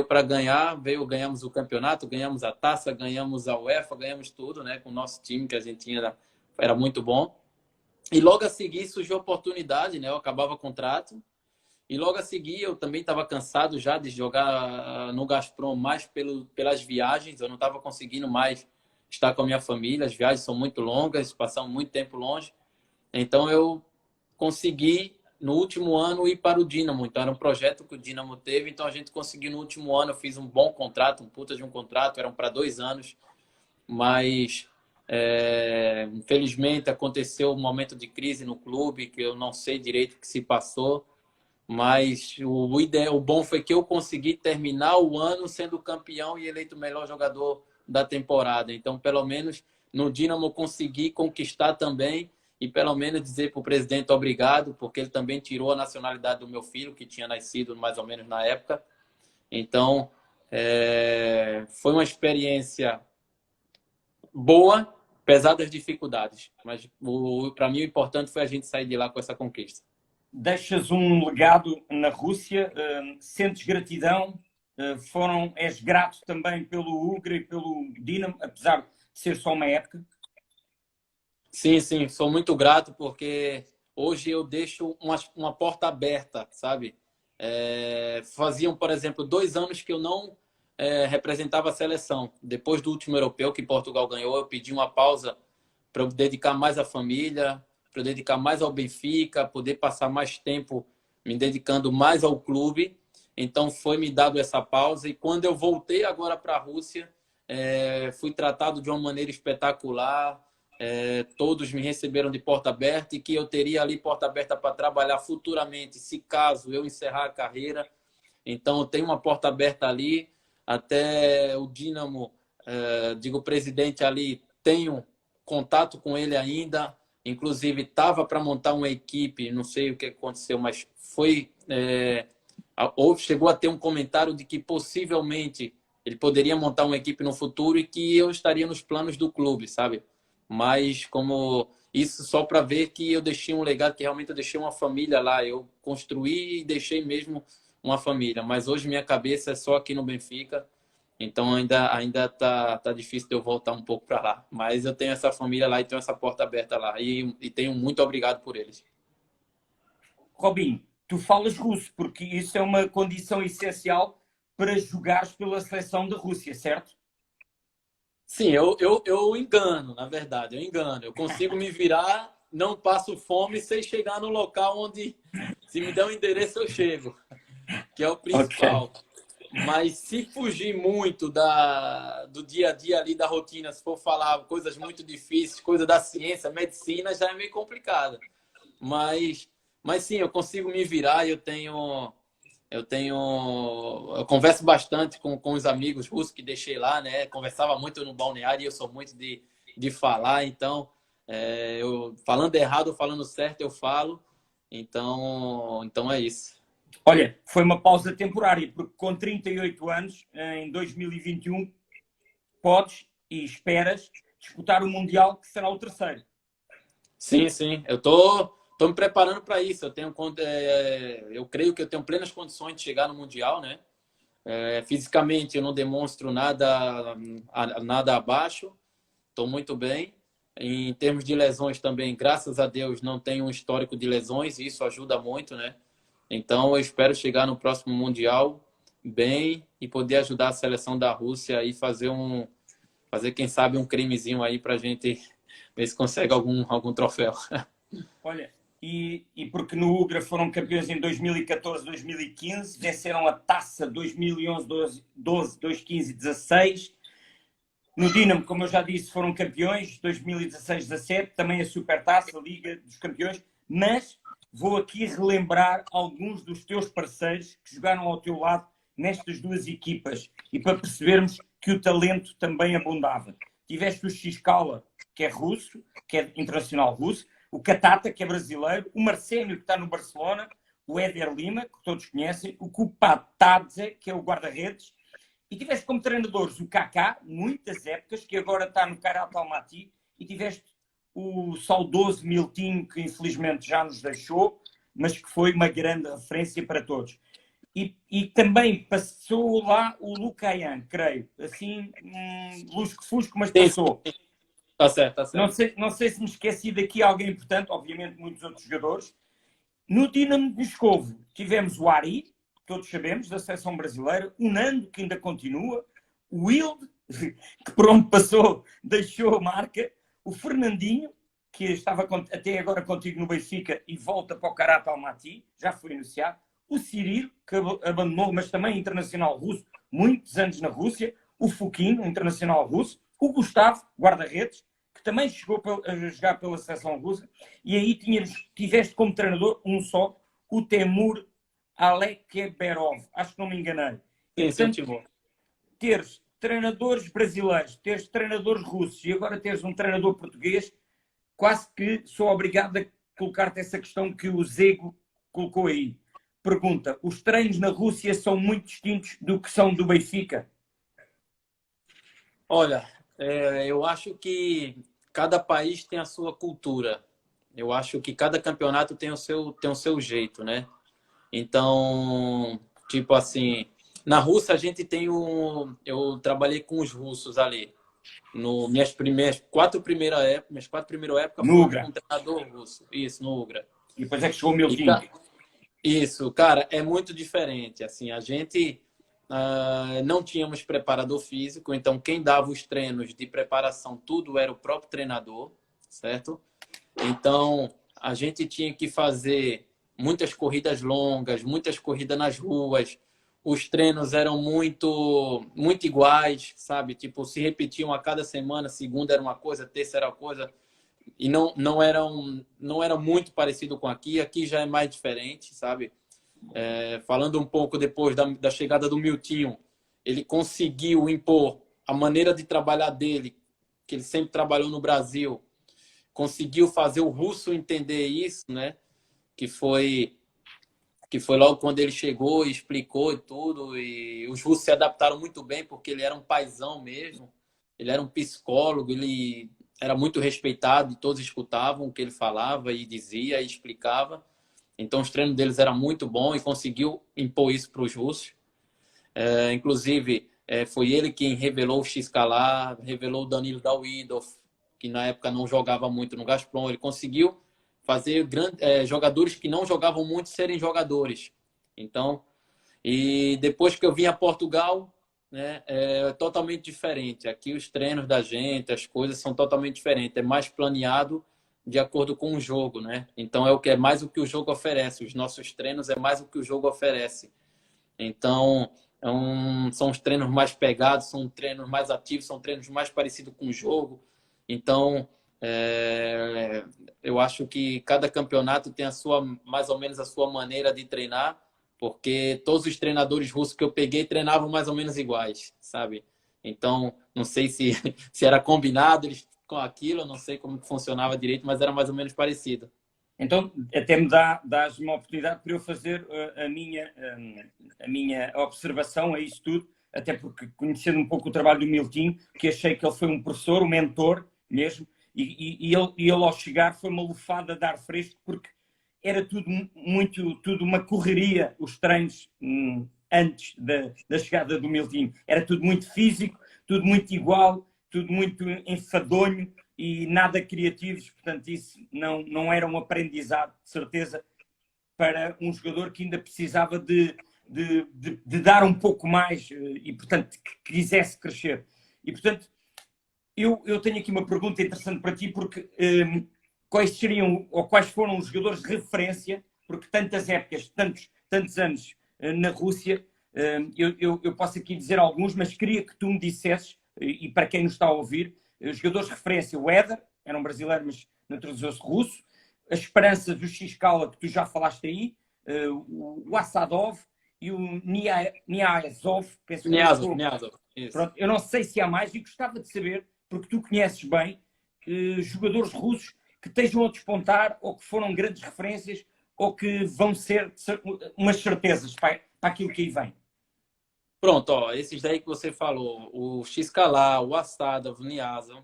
para ganhar, ganhamos o campeonato, ganhamos a taça, ganhamos a UEFA, ganhamos tudo, né? Com o nosso time que a gente tinha era muito bom. E logo a seguir surgiu a oportunidade, né? Eu acabava o contrato. E logo a seguir eu também estava cansado já de jogar no Gazprom mais pelas viagens. Eu não estava conseguindo mais estar com a minha família. As viagens são muito longas, passamos muito tempo longe. Então eu consegui no último ano ir para o Dinamo. Então era um projeto que o Dinamo teve. Então a gente conseguiu no último ano. Eu fiz um bom contrato, um puta de um contrato. Eram para 2 anos. Mas infelizmente aconteceu um momento de crise no clube que eu não sei direito o que se passou. Mas o bom foi que eu consegui terminar o ano sendo campeão e eleito o melhor jogador da temporada. Então, pelo menos no Dinamo eu consegui conquistar também e pelo menos dizer para o presidente obrigado, porque ele também tirou a nacionalidade do meu filho, que tinha nascido mais ou menos na época. Então, foi uma experiência boa, apesar das dificuldades. Mas para mim o importante foi a gente sair de lá com essa conquista. Deixas um legado na Rússia, sentes gratidão, és grato também pelo Ugra e pelo Dinamo, apesar de ser só uma época? Sim, sim, sou muito grato porque hoje eu deixo uma porta aberta, sabe? Faziam, por exemplo, 2 anos que eu não representava a seleção. Depois do último europeu que Portugal ganhou, eu pedi uma pausa para eu dedicar mais à família, para eu dedicar mais ao Benfica, poder passar mais tempo me dedicando mais ao clube. Então foi me dado essa pausa e quando eu voltei agora para a Rússia, fui tratado de uma maneira espetacular. Todos me receberam de porta aberta e que eu teria ali porta aberta para trabalhar futuramente, se caso eu encerrar a carreira. Então eu tenho uma porta aberta ali, até o Dinamo, digo, o presidente ali, tenho contato com ele ainda. Inclusive, estava para montar uma equipe, não sei o que aconteceu, mas foi chegou a ter um comentário de que possivelmente ele poderia montar uma equipe no futuro e que eu estaria nos planos do clube, sabe? Mas como isso só para ver que eu deixei um legado, que realmente eu deixei uma família lá, eu construí e deixei mesmo uma família. Mas hoje minha cabeça é só aqui no Benfica, então ainda tá difícil de eu voltar um pouco para lá. Mas eu tenho essa família lá e tenho essa porta aberta lá e tenho muito obrigado por eles. Robinho, tu falas russo, porque isso é uma condição essencial para jogares pela seleção da Rússia, certo? Sim, eu engano, na verdade, eu engano. Eu consigo me virar, não passo fome sem chegar no local onde, se me der um endereço, eu chego, que é o Ok. principal. Mas se fugir muito do dia a dia ali, da rotina, se for falar coisas muito difíceis, coisa da ciência, medicina, já é meio complicado. Mas, mas sim, eu consigo me virar e eu converso bastante com os amigos russos que deixei lá, né? Conversava muito no balneário e eu sou muito de falar, então, eu falando errado ou falando certo, eu falo. Então é isso. Olha, foi uma pausa temporária, porque com 38 anos, em 2021, podes e esperas disputar o Mundial, que será o terceiro. Sim, sim. Eu tô me preparando para isso. Eu creio que eu tenho plenas condições de chegar no Mundial, né? Fisicamente eu não demonstro nada abaixo. Estou muito bem. Em termos de lesões também, graças a Deus, não tenho um histórico de lesões e isso ajuda muito, né? Então eu espero chegar no próximo Mundial bem e poder ajudar a seleção da Rússia e fazer quem sabe um crimezinho aí para a gente ver se consegue algum troféu. Olha, e porque no Ugra foram campeões em 2014, 2015, venceram a taça 2011, 12, 2015 e 16. No Dinamo, como eu já disse, foram campeões 2016, 17, também a Supertaça, a Liga dos Campeões, mas vou aqui relembrar alguns dos teus parceiros que jogaram ao teu lado nestas duas equipas e para percebermos que o talento também abundava. Tiveste o Xcala, que é russo, que é internacional russo, o Catata, que é brasileiro, o Marcénio, que está no Barcelona, o Éder Lima, que todos conhecem, o Kupatadze, que é o guarda-redes, e tiveste como treinadores o Kaká, muitas épocas, que agora está no Karat Almaty, e tiveste o saudoso Miltinho, que infelizmente já nos deixou, mas que foi uma grande referência para todos. E também passou lá o Lucayan, creio. Assim, lusco-fusco, mas Sim, passou. tá certo, tá Não certo. sei, não sei se me esqueci daqui alguém importante, obviamente muitos outros jogadores. No Dinamo de Moscovo tivemos o Ari, todos sabemos, da seleção brasileira, o Nando, que ainda continua, o Wilde, que por onde passou deixou a marca, o Fernandinho, que estava até agora contigo no Benfica e volta para o Karat Almaty, já foi anunciado, o Cirilo, que abandonou, mas também internacional russo, muitos anos na Rússia, o Fuquinho, internacional russo, o Gustavo, guarda-redes, que também chegou a jogar pela seleção russa, e aí tiveste como treinador um só, o Temur Alekeberov, acho que não me enganei. E Sim, sim, o portanto, Timor. teres treinadores brasileiros, teres treinadores russos e agora teres um treinador português, quase que sou obrigado a colocar-te essa questão que o Zego colocou aí. Pergunta: os treinos na Rússia são muito distintos do que são do Benfica? Olha, eu acho que cada país tem a sua cultura. Eu acho que cada campeonato tem o seu jeito, né? Então, tipo assim, na Rússia a gente tem um. Eu trabalhei com os russos ali. No, minhas quatro primeiras épocas No foram Ugra. com um treinador russo. Isso, no Ugra. E depois é que chegou o E, Miltinho. isso, cara, é muito diferente. Assim, a gente não tínhamos preparador físico, então quem dava os treinos de preparação, tudo era o próprio treinador, certo? Então, a gente tinha que fazer muitas corridas longas, muitas corridas nas ruas. Os treinos eram muito iguais, sabe? Tipo, se repetiam a cada semana, segunda era uma coisa, terça era uma coisa, e não era muito parecido com aqui. Aqui já é mais diferente, sabe? Falando um pouco depois da chegada do Miltinho, ele conseguiu impor a maneira de trabalhar dele, que ele sempre trabalhou no Brasil, conseguiu fazer o russo entender isso, né? Que foi que foi logo quando ele chegou e explicou e tudo. E os russos se adaptaram muito bem, porque ele era um paizão mesmo. Ele era um psicólogo, ele era muito respeitado e todos escutavam o que ele falava e dizia e explicava. Então, os treinos deles eram muito bons e conseguiu impor isso para os russos. Inclusive, foi ele quem revelou o Xcalar, revelou o Danilo Dawyidov, que na época não jogava muito no Gazprom. Ele conseguiu fazer jogadores que não jogavam muito serem jogadores. Então, e depois que eu vim a Portugal, né, é totalmente diferente. Aqui os treinos da gente, as coisas são totalmente diferentes. É mais planeado de acordo com o jogo, né? Então é mais o que o jogo oferece. Os nossos treinos é mais o que o jogo oferece. Então são os treinos mais pegados, são treinos mais ativos, são treinos mais parecidos com o jogo. Então eu acho que cada campeonato tem mais ou menos a sua maneira de treinar, porque todos os treinadores russos que eu peguei treinavam mais ou menos iguais, sabe? Então, não sei se era combinado eles com aquilo, eu não sei como funcionava direito, mas era mais ou menos parecido. Então, até me dás uma oportunidade para eu fazer a minha observação a isso tudo, até porque, conhecendo um pouco o trabalho do Miltinho, que achei que ele foi um professor, um mentor mesmo, e ele ao chegar foi uma lufada de ar fresco, porque era tudo uma correria, os treinos antes da chegada do Miltinho. Era tudo muito físico, tudo muito igual, tudo muito enfadonho e nada criativos. Portanto, isso não era um aprendizado, de certeza, para um jogador que ainda precisava de dar um pouco mais e, portanto, que quisesse crescer. E, portanto, eu tenho aqui uma pergunta interessante para ti, porque quais seriam ou quais foram os jogadores de referência, porque tantas épocas, tantos anos na Rússia, eu posso aqui dizer alguns, mas queria que tu me dissesses, e para quem nos está a ouvir, jogadores de referência: o Éder, era um brasileiro, mas naturalizou-se russo; as esperanças do Xcala, que tu já falaste aí, o Assadov e o Niazov. Niazov, pronto, eu não sei se há mais, e gostava de saber, porque tu conheces bem, jogadores russos que estejam a despontar, ou que foram grandes referências, ou que vão ser umas certezas para aquilo que aí vem. Pronto, ó, esses daí que você falou, o Xcalar, o Assadov, o Niazov,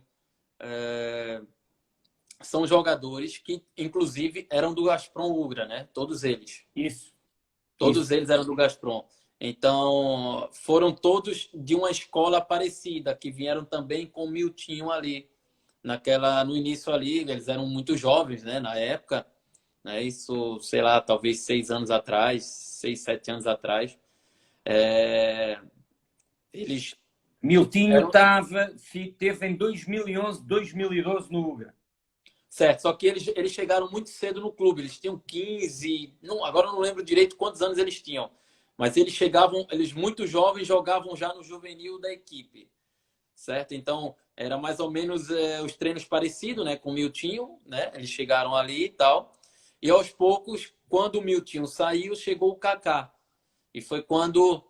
são jogadores que, inclusive, eram do Gazprom Ugra, né? Todos eles. Isso. Todos eles eram do Gazprom. Então, foram todos de uma escola parecida, que vieram também com o Miltinho ali. No início ali, eles eram muito jovens, né? Na época, né? Isso, sei lá, talvez 6 anos atrás, 6, 7 anos atrás. Eles... Miltinho teve em 2011, 2012 no Ugra. Certo, só que eles chegaram muito cedo no clube. Eles tinham 15, agora eu não lembro direito quantos anos eles tinham, mas eles muito jovens, jogavam já no juvenil da equipe, certo? Então era mais ou menos os treinos parecidos, né, com o Miltinho, né? Eles chegaram ali e tal, e aos poucos, quando o Miltinho saiu, chegou o Kaká, e foi quando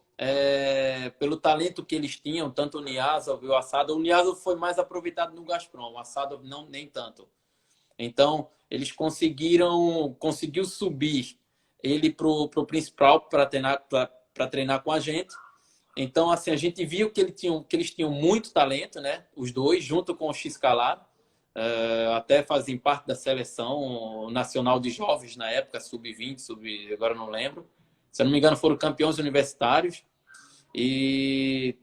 pelo talento que eles tinham, tanto o Niazov e o Assadov. O Niazov foi mais aproveitado no Gazprom, o Assadov não, nem tanto. Então, eles conseguiu subir ele pro principal para treinar com a gente. Então, assim, a gente viu que eles tinham muito talento, né? Os dois, junto com o Xcalar, até fazem parte da seleção nacional de jovens na época, sub-20, agora não lembro. Se eu não me engano, foram campeões universitários. E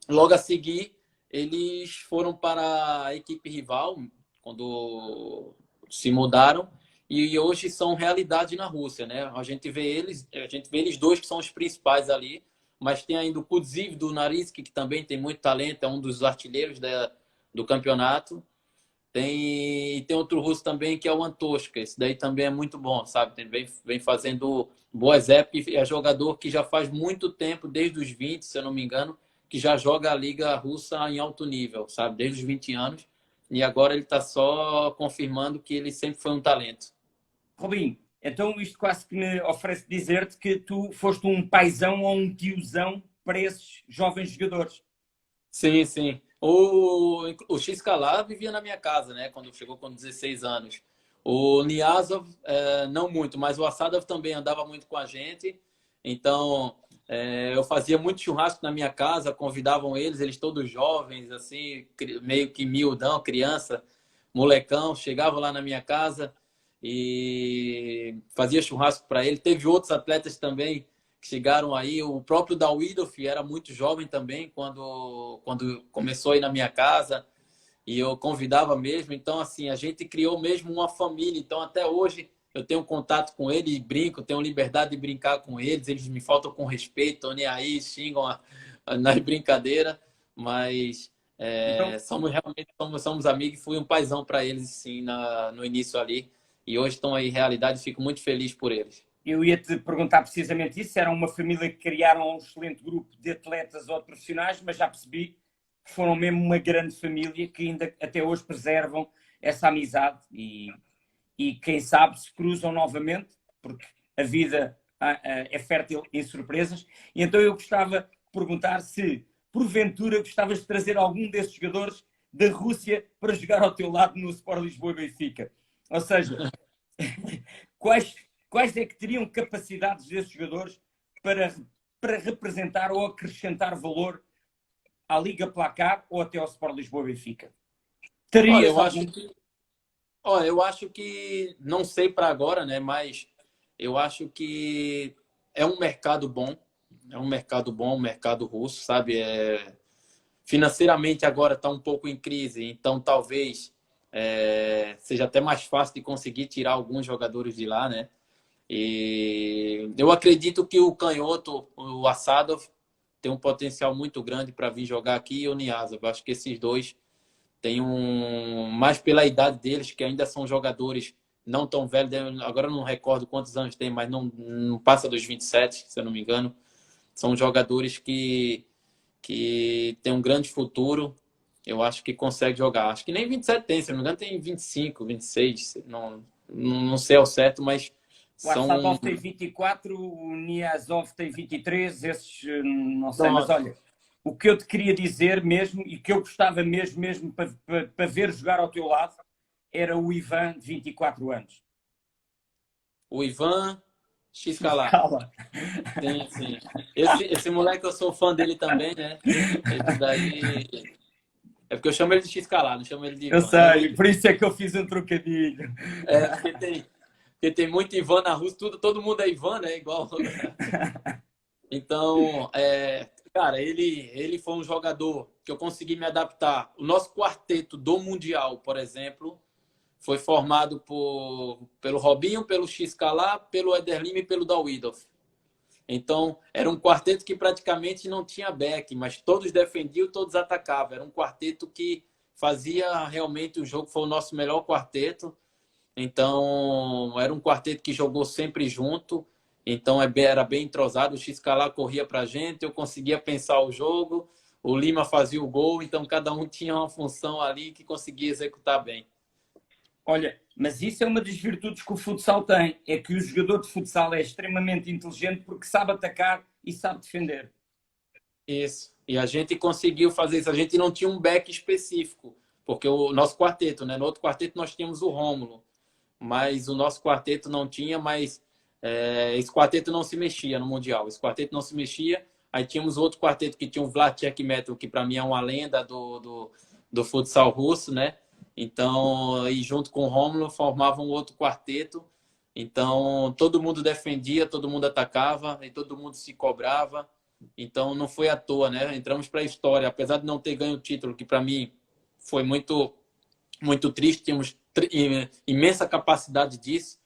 logo a seguir, eles foram para a equipe rival, quando se mudaram, e hoje são realidade na Rússia, né? A gente vê eles dois que são os principais ali, mas tem ainda o Kudziv do Narinsky, que também tem muito talento, é um dos artilheiros do campeonato. Tem outro russo também, que é o Antoshka. Esse daí também é muito bom, sabe? Vem fazendo boas épocas, é jogador que já faz muito tempo, desde os 20, se eu não me engano, que já joga a Liga Russa em alto nível, sabe? Desde os 20 anos. E agora ele está só confirmando que ele sempre foi um talento. Robinho, então isto quase que me oferece dizer-te que tu foste um paizão ou um tiozão para esses jovens jogadores. Sim, sim. O Xcalar vivia na minha casa, né? Quando chegou com 16 anos. O Niazov, não muito, mas o Assadov também andava muito com a gente. Então, eu fazia muito churrasco na minha casa, convidavam eles todos jovens, assim, meio que miudão, criança, molecão, chegavam lá na minha casa e fazia churrasco para ele. Teve outros atletas também que chegaram aí. O próprio Dawidoff era muito jovem também quando começou a ir na minha casa e eu convidava mesmo. Então, assim, a gente criou mesmo uma família. Então, até hoje eu tenho contato com ele e brinco, tenho liberdade de brincar com eles. Eles me faltam com respeito, estão nem aí, xingam nas brincadeiras, mas Então, somos realmente somos amigos. Fui um paizão para eles, sim, no início ali. E hoje estão aí em realidade, fico muito feliz por eles. eu ia te perguntar precisamente isso. Era uma família que criaram um excelente grupo de atletas ou de profissionais, mas já percebi que foram mesmo uma grande família que ainda até hoje preservam essa amizade e quem sabe se cruzam novamente, porque a vida é fértil em surpresas. E então eu gostava de perguntar se, porventura, gostavas de trazer algum desses jogadores da Rússia para jogar ao teu lado no Sport Lisboa e Benfica. Ou seja, quais é que teriam capacidades desses jogadores para representar ou acrescentar valor à Liga Placar ou até ao Sport Lisboa e Benfica? Olha, Terias algum? eu acho que, não sei para agora, né? Mas eu acho que é um mercado bom, o mercado russo, sabe? Financeiramente agora está um pouco em crise, então talvez seja até mais fácil de conseguir tirar alguns jogadores de lá, né? E eu acredito que o canhoto, o Assadov, tem um potencial muito grande para vir jogar aqui e o Niazov. Eu acho que esses dois têm mais pela idade deles, que ainda são jogadores não tão velhos. Agora eu não recordo quantos anos tem, mas não passa dos 27, se eu não me engano. São jogadores que têm um grande futuro. Eu acho que consegue jogar. Acho que nem 27 tem, se eu não me engano, tem 25, 26. Não sei ao certo, mas O Assadov tem 24, o Niazov tem 23, esses não sei, mas olha, o que eu te queria dizer mesmo e que eu gostava mesmo para ver jogar ao teu lado era o Ivan, de 24 anos. O Ivan Xcalá. Cala. Sim, sim. Esse moleque eu sou fã dele também, né? Esse daí. É porque eu chamo ele de Xcalá, não chamo ele de Eu Ivan. É sei, muito. por isso é que eu fiz um trocadilho. Porque tem muito Ivan na Rússia, todo mundo é Ivan, né? Igual. Então, cara, ele foi um jogador que eu consegui me adaptar. O nosso quarteto do Mundial, por exemplo, foi formado pelo Robinho, pelo Xcalá, pelo Éder Lima e pelo Dawidoff. Então, era um quarteto que praticamente não tinha back, mas todos defendiam, todos atacavam. Era um quarteto que fazia realmente o jogo, foi o nosso melhor quarteto. Então, era um quarteto que jogou sempre junto. Então, era bem entrosado. O Xcalá corria para a gente, eu conseguia pensar o jogo, o Lima fazia o gol. Então, cada um tinha uma função ali que conseguia executar bem. Olha, mas isso é uma das virtudes que o futsal tem, é que o jogador de futsal é extremamente inteligente porque sabe atacar e sabe defender. Isso. E a gente conseguiu fazer isso. A gente não tinha um back específico, porque o nosso quarteto, né? No outro quarteto nós tínhamos o Rômulo, mas o nosso quarteto não tinha, mas esse quarteto não se mexia no Mundial. Esse quarteto não se mexia. Aí tínhamos outro quarteto que tinha o Vlad Metro, que para mim é uma lenda do futsal russo, né? Então, e junto com o Rômulo formavam outro quarteto. Então, todo mundo defendia, todo mundo atacava e todo mundo se cobrava. Então, não foi à toa, né? Entramos para a história, apesar de não ter ganho o título, que para mim foi muito muito triste, tínhamos imensa capacidade disso.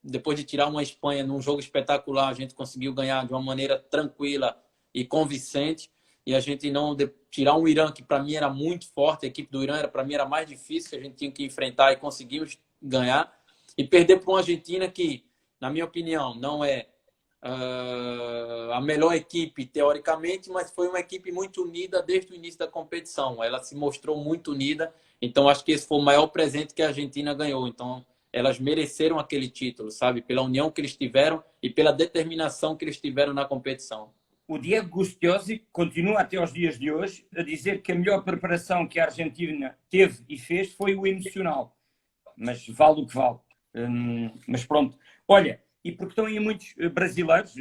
Depois de tirar uma Espanha num jogo espetacular, a gente conseguiu ganhar de uma maneira tranquila e convincente. E a gente não tirar um Irã que para mim era muito forte, a equipe do Irã para mim era mais difícil, que a gente tinha que enfrentar e conseguimos ganhar. E perder para uma Argentina que, na minha opinião, não é a melhor equipe teoricamente, mas foi uma equipe muito unida desde o início da competição. Ela se mostrou muito unida, então acho que esse foi o maior presente que a Argentina ganhou. Então elas mereceram aquele título, sabe? Pela união que eles tiveram e pela determinação que eles tiveram na competição. O Diego Gustiosi continua até aos dias de hoje a dizer que a melhor preparação que a Argentina teve e fez foi o emocional. mas vale o que vale. Mas pronto. Olha, e porque estão aí muitos brasileiros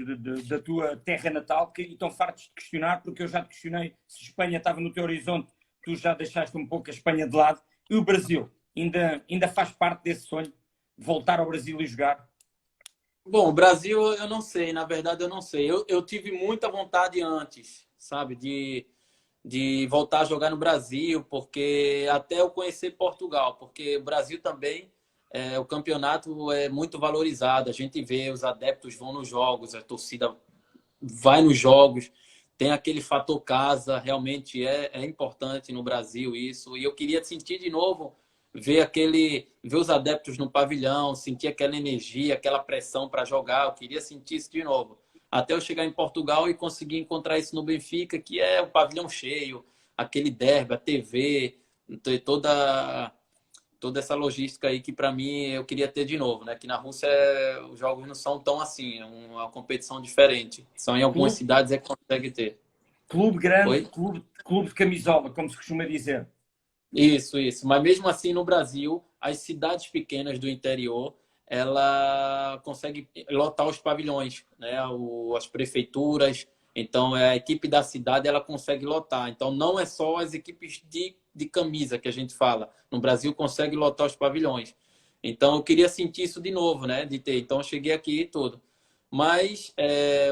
da tua terra natal que estão fartos de questionar, porque eu já te questionei se Espanha estava no teu horizonte, tu já deixaste um pouco a Espanha de lado. E o Brasil ainda faz parte desse sonho, voltar ao Brasil e jogar? Bom, o Brasil eu não sei, na verdade eu não sei. Eu tive muita vontade antes, sabe, de voltar a jogar no Brasil, porque até eu conhecer Portugal, porque o Brasil também, o campeonato é muito valorizado. A gente vê, os adeptos vão nos jogos, a torcida vai nos jogos, tem aquele fator casa, realmente é importante no Brasil isso. E eu queria sentir de novo, ver os adeptos no pavilhão, sentir aquela energia, aquela pressão para jogar. Eu queria sentir isso de novo. Até eu chegar em Portugal e conseguir encontrar isso no Benfica, que é o pavilhão cheio, aquele derby, a TV, toda essa logística aí que para mim eu queria ter de novo, né? Que na Rússia os jogos não são tão assim, é uma competição diferente. Só em algumas Clube, cidades é que consegue ter. clube grande, Oi? clube de camisola, como se costuma dizer. Isso. Mas mesmo assim, no Brasil, as cidades pequenas do interior, ela consegue lotar os pavilhões, né? As prefeituras. Então, a equipe da cidade, ela consegue lotar. Então, não é só as equipes de camisa que a gente fala. No Brasil, consegue lotar os pavilhões. Então, eu queria sentir isso de novo, né? De ter. Então, eu cheguei aqui e tudo. Mas,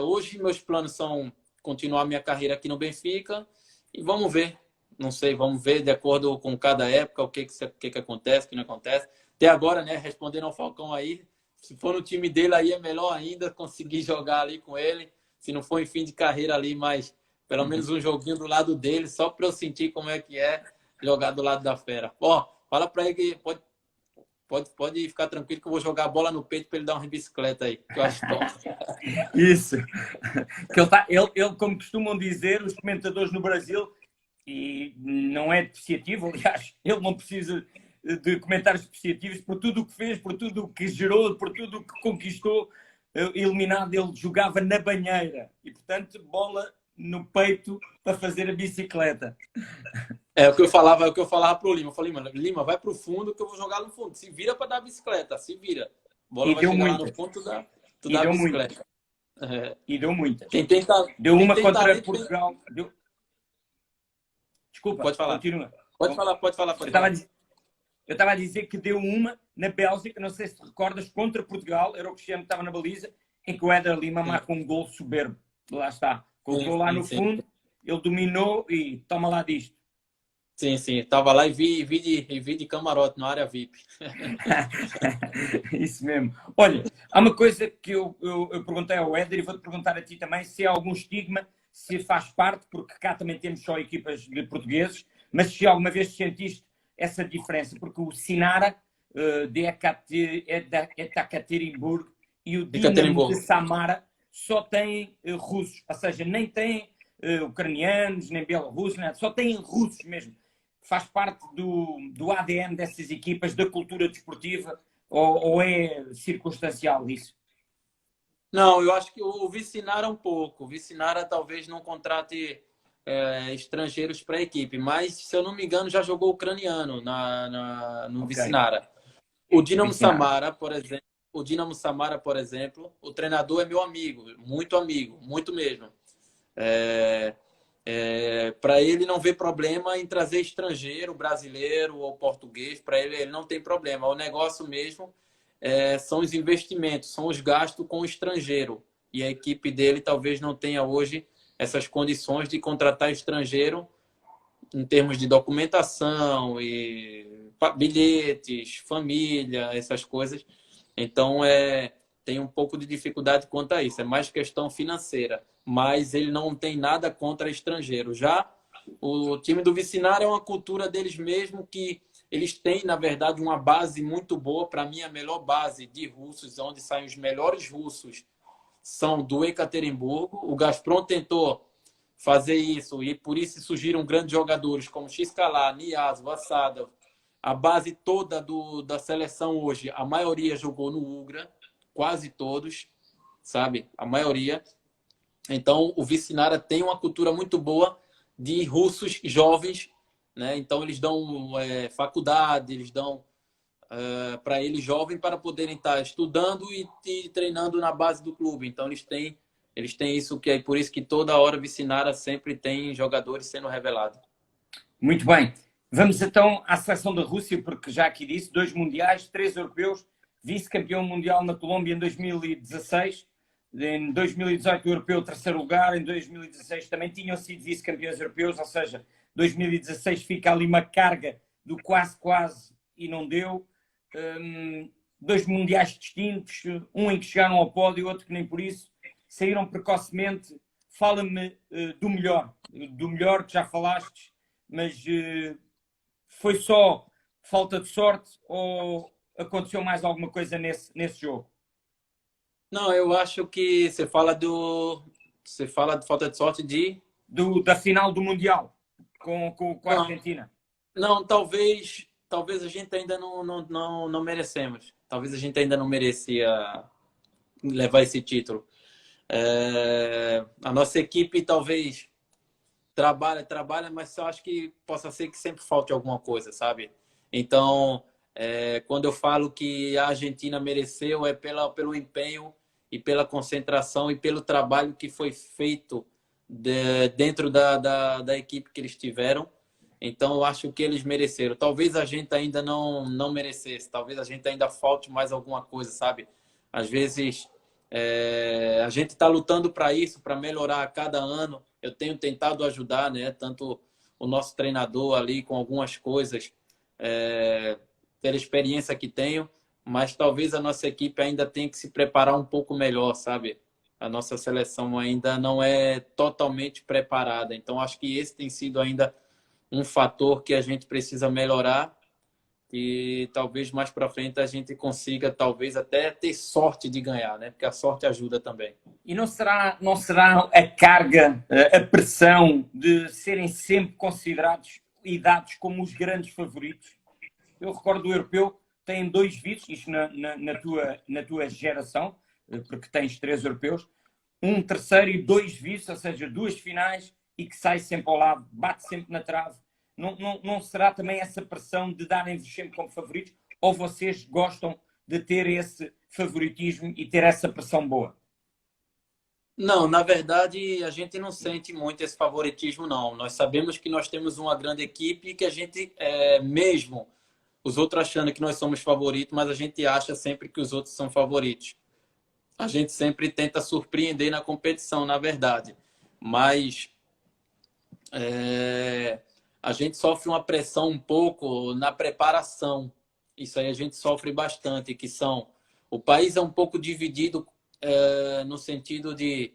hoje, meus planos são continuar minha carreira aqui no Benfica e vamos ver. Não sei, vamos ver de acordo com cada época o que acontece, o que não acontece. Até agora, né, respondendo ao Falcão aí, se for no time dele aí é melhor ainda conseguir jogar ali com ele. Se não for em fim de carreira ali, mas pelo menos um joguinho do lado dele, só para eu sentir como é que é jogar do lado da fera. Ó, fala para ele que pode ficar tranquilo que eu vou jogar a bola no peito para ele dar uma bicicleta aí, que eu acho top. Isso. Que ele, como costumam dizer, os comentadores no Brasil, e não é depreciativo, aliás, ele não precisa de comentários depreciativos por tudo o que fez, por tudo o que gerou, por tudo o que conquistou. Eliminado, ele jogava na banheira e, portanto, bola no peito para fazer a bicicleta. É o que eu falava pro Lima. Eu falei, mano, Lima, vai pro fundo que eu vou jogar no fundo. Se vira para dar a bicicleta, se vira. A bola E vai deu chegar lá no muitas. fundo, tu E dá a deu muitas. bicicleta. É. E deu muitas. Quem tem, Deu quem uma tem contra talento, Portugal. Desculpa, pode falar. continua. Pode falar, Eu pode estava falar. eu estava a dizer que deu uma na Bélgica, não sei se te recordas, contra Portugal, era o Cristiano que estava na baliza, em que o Éder Lima Sim, marca um gol soberbo. Lá está. sim, Colocou lá sim, no sim. fundo, ele dominou e toma lá disto. Sim. Tava lá e vi de camarote na área VIP. Isso mesmo. Olha, há uma coisa que eu perguntei ao Éder e vou-te perguntar a ti também, se há algum estigma, se faz parte, porque cá também temos só equipas de portugueses, mas se alguma vez sentiste essa diferença, porque o Sinara de Ekaterimburgo e o Dinamo de Ekaterimburgo. Samara só têm russos, ou seja, nem têm ucranianos, nem bielorrussos, só têm russos mesmo. Faz parte do ADN dessas equipas, da cultura desportiva, ou é circunstancial isso? Não, eu acho que o Vicinara um pouco. O Vicinara talvez não contrate estrangeiros para a equipe, mas se eu não me engano já jogou ucraniano no Ok, Vicinara. O Dinamo Vicinara. Samara, por exemplo, o treinador é meu amigo, muito mesmo. Para ele não vê problema em trazer estrangeiro, brasileiro ou português, para ele não tem problema. O negócio mesmo são os investimentos, são os gastos com o estrangeiro. E a equipe dele talvez não tenha hoje essas condições de contratar estrangeiro em termos de documentação e bilhetes, família, essas coisas. Então, tem um pouco de dificuldade quanto a isso. É mais questão financeira. Mas ele não tem nada contra estrangeiro. Já o time do Vicinara é uma cultura deles mesmo que eles têm, na verdade, uma base muito boa. Para mim, a melhor base de russos, onde saem os melhores russos, são do Ekaterimburgo. O Gazprom tentou fazer isso e por isso surgiram grandes jogadores como Xcalá, Nias, Vassada. A base toda da seleção hoje, a maioria jogou no Ugra, quase todos, sabe? A maioria. Então, o Vicinara tem uma cultura muito boa de russos jovens, né? Então, eles dão faculdade, eles dão para eles jovens para poderem estar estudando e treinando na base do clube. Então eles têm isso, que é por isso que toda hora Vicinara sempre tem jogadores sendo revelados. Muito bem. Vamos então à seleção da Rússia, porque já aqui disse, 2 mundiais, 3 europeus, vice-campeão mundial na Colômbia em 2016, em 2018 o europeu terceiro lugar, em 2016 também tinham sido vice-campeões europeus, ou seja, 2016 fica ali uma carga do quase e não deu. 2 mundiais distintos, um em que chegaram ao pódio e outro que nem por isso, saíram precocemente. Fala-me do melhor que já falaste, mas foi só falta de sorte ou aconteceu mais alguma coisa nesse jogo? Não, eu acho que você fala de falta de sorte da final do Mundial com a Argentina. Não, talvez a gente ainda não merecemos. Talvez a gente ainda não merecia levar esse título. A nossa equipe talvez trabalha, mas eu acho que possa ser que sempre falte alguma coisa, sabe? Então, quando eu falo que a Argentina mereceu, é pelo empenho e pela concentração e pelo trabalho que foi feito dentro da equipe que eles tiveram. Então, eu acho que eles mereceram. Talvez a gente ainda não merecesse. Talvez a gente ainda falte mais alguma coisa, sabe? Às vezes, a gente está lutando para isso, para melhorar a cada ano. Eu tenho tentado ajudar, né? Tanto o nosso treinador ali com algumas coisas, pela experiência que tenho, mas talvez a nossa equipe ainda tenha que se preparar um pouco melhor, sabe? A nossa seleção ainda não é totalmente preparada. Então, acho que esse tem sido ainda um fator que a gente precisa melhorar e talvez mais para frente a gente consiga talvez até ter sorte de ganhar, né? Porque a sorte ajuda também. E não será a carga, a pressão de serem sempre considerados e dados como os grandes favoritos? Eu recordo do europeu, tem 2 vices, isto na tua geração, porque tens 3 europeus, um terceiro e 2 vices, ou seja, 2 finais e que sai sempre ao lado, bate sempre na trave. Não será também essa pressão de darem-vos sempre como favoritos? Ou vocês gostam de ter esse favoritismo e ter essa pressão boa? Não, na verdade, a gente não sente muito esse favoritismo, não. Nós sabemos que nós temos uma grande equipe e que a gente, mesmo os outros achando que nós somos favoritos, mas a gente acha sempre que os outros são favoritos. A gente sempre tenta surpreender na competição, na verdade. Mas a gente sofre uma pressão um pouco na preparação. Isso aí a gente sofre bastante, que são... O país é um pouco dividido no sentido de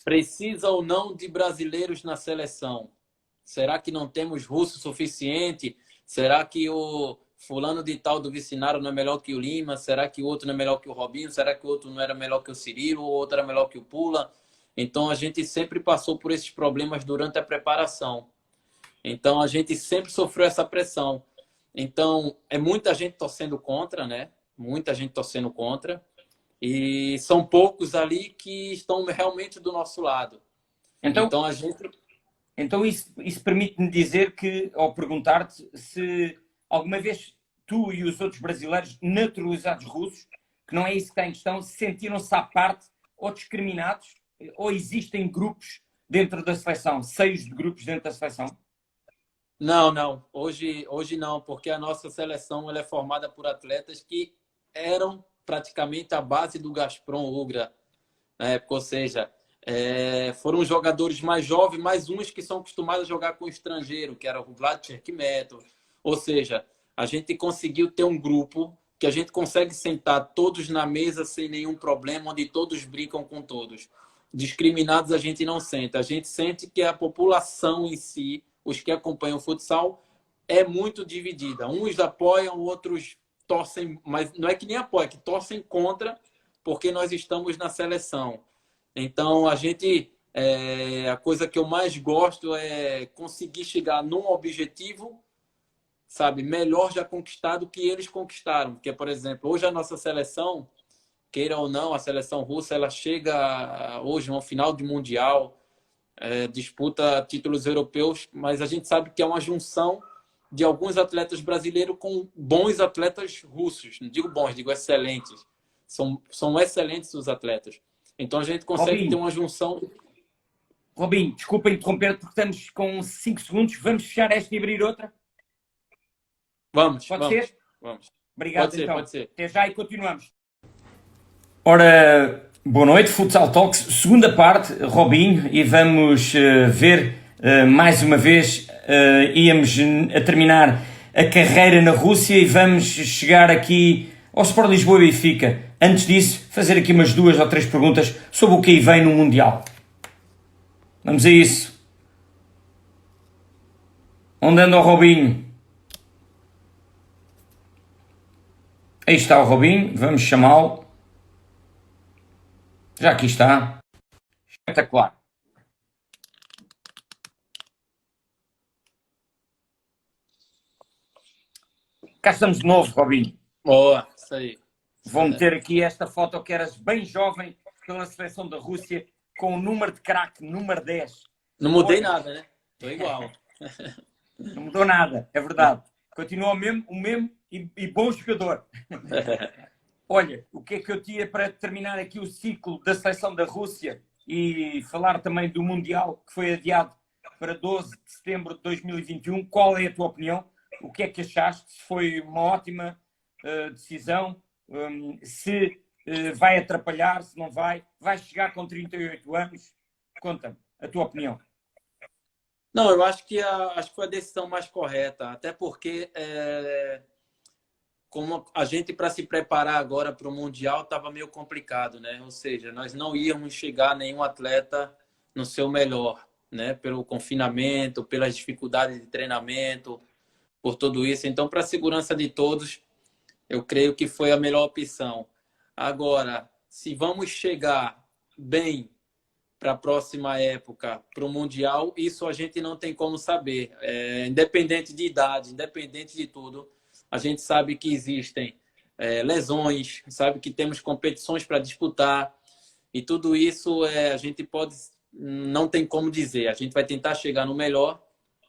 precisa ou não de brasileiros na seleção. Será que não temos russo suficiente? Será que o fulano de tal do Vicinaro não é melhor que o Lima? Será que o outro não é melhor que o Robinho? Será que o outro não era melhor que o Cirilo? O outro era melhor que o Pula? Então, a gente sempre passou por esses problemas durante a preparação. Então, a gente sempre sofreu essa pressão. Então, é muita gente torcendo contra, né? Muita gente torcendo contra. E são poucos ali que estão realmente do nosso lado. Então a gente... Então isso permite-me dizer que, ou perguntar-te, se alguma vez tu e os outros brasileiros naturalizados russos, que não é isso que está em questão, sentiram-se à parte ou discriminados, ou existem grupos dentro da seleção, seios de grupos dentro da seleção? Não. Hoje não, porque a nossa seleção ela é formada por atletas que eram praticamente a base do Gazprom Ugra na época, ou seja, foram jogadores mais jovens, mais uns que são acostumados a jogar com estrangeiro, que era o Vlad Cherkimetov. Ou seja, a gente conseguiu ter um grupo que a gente consegue sentar todos na mesa sem nenhum problema, onde todos brincam com todos. Discriminados a gente não sente. A gente sente que a população em si, os que acompanham o futsal, é muito dividida. Uns apoiam, outros torcem, mas não é que nem apoia, é que torcem contra, porque nós estamos na seleção. Então, a coisa que eu mais gosto é conseguir chegar num objetivo, sabe, melhor já conquistado que eles conquistaram. Porque, por exemplo, hoje a nossa seleção, queira ou não, a seleção russa, ela chega hoje a um final de mundial, disputa títulos europeus, mas a gente sabe que é uma junção de alguns atletas brasileiros com bons atletas russos. Não digo bons, digo excelentes. São excelentes os atletas. Então a gente consegue ter Robinho, uma junção. Robinho, desculpa interromper porque estamos com 5 segundos. Vamos fechar esta e abrir outra? Vamos, Pode vamos, ser? vamos. Obrigado, Pode ser, então. pode ser. Até já e continuamos. Ora, boa noite, Futsal Talks, segunda parte, Robinho, e vamos ver mais uma vez, íamos a terminar a carreira na Rússia e vamos chegar aqui ao Sport Lisboa e Benfica. Antes disso, fazer aqui umas 2 ou 3 perguntas sobre o que aí vem no Mundial. Vamos a isso. Onde anda o Robinho? Aí está o Robinho, vamos chamá-lo. Já aqui está. Espetacular. Cá estamos de novo, Robinho. Boa, isso aí. Vou meter aqui esta foto que eras bem jovem pela seleção da Rússia com o número de craque, número 10. Não mudei nada, né? Estou igual. Não mudou nada, é verdade. Continua o mesmo e bom jogador. Olha, o que é que eu tinha para terminar aqui o ciclo da seleção da Rússia e falar também do Mundial, que foi adiado para 12 de setembro de 2021. Qual é a tua opinião? O que é que achaste? Se foi uma ótima decisão? Se vai atrapalhar, se não vai? Vai chegar com 38 anos? Conta-me a tua opinião. Não, eu acho que foi a decisão mais correta, até porque como a gente para se preparar agora para o Mundial estava meio complicado, né? Ou seja, nós não íamos chegar nenhum atleta no seu melhor, né? Pelo confinamento, pelas dificuldades de treinamento, por tudo isso. Então, para a segurança de todos, eu creio que foi a melhor opção. Agora, se vamos chegar bem para a próxima época, para o Mundial, isso a gente não tem como saber. Independente de idade, independente de tudo, a gente sabe que existem lesões, sabe que temos competições para disputar e tudo isso a gente pode, não tem como dizer. A gente vai tentar chegar no melhor,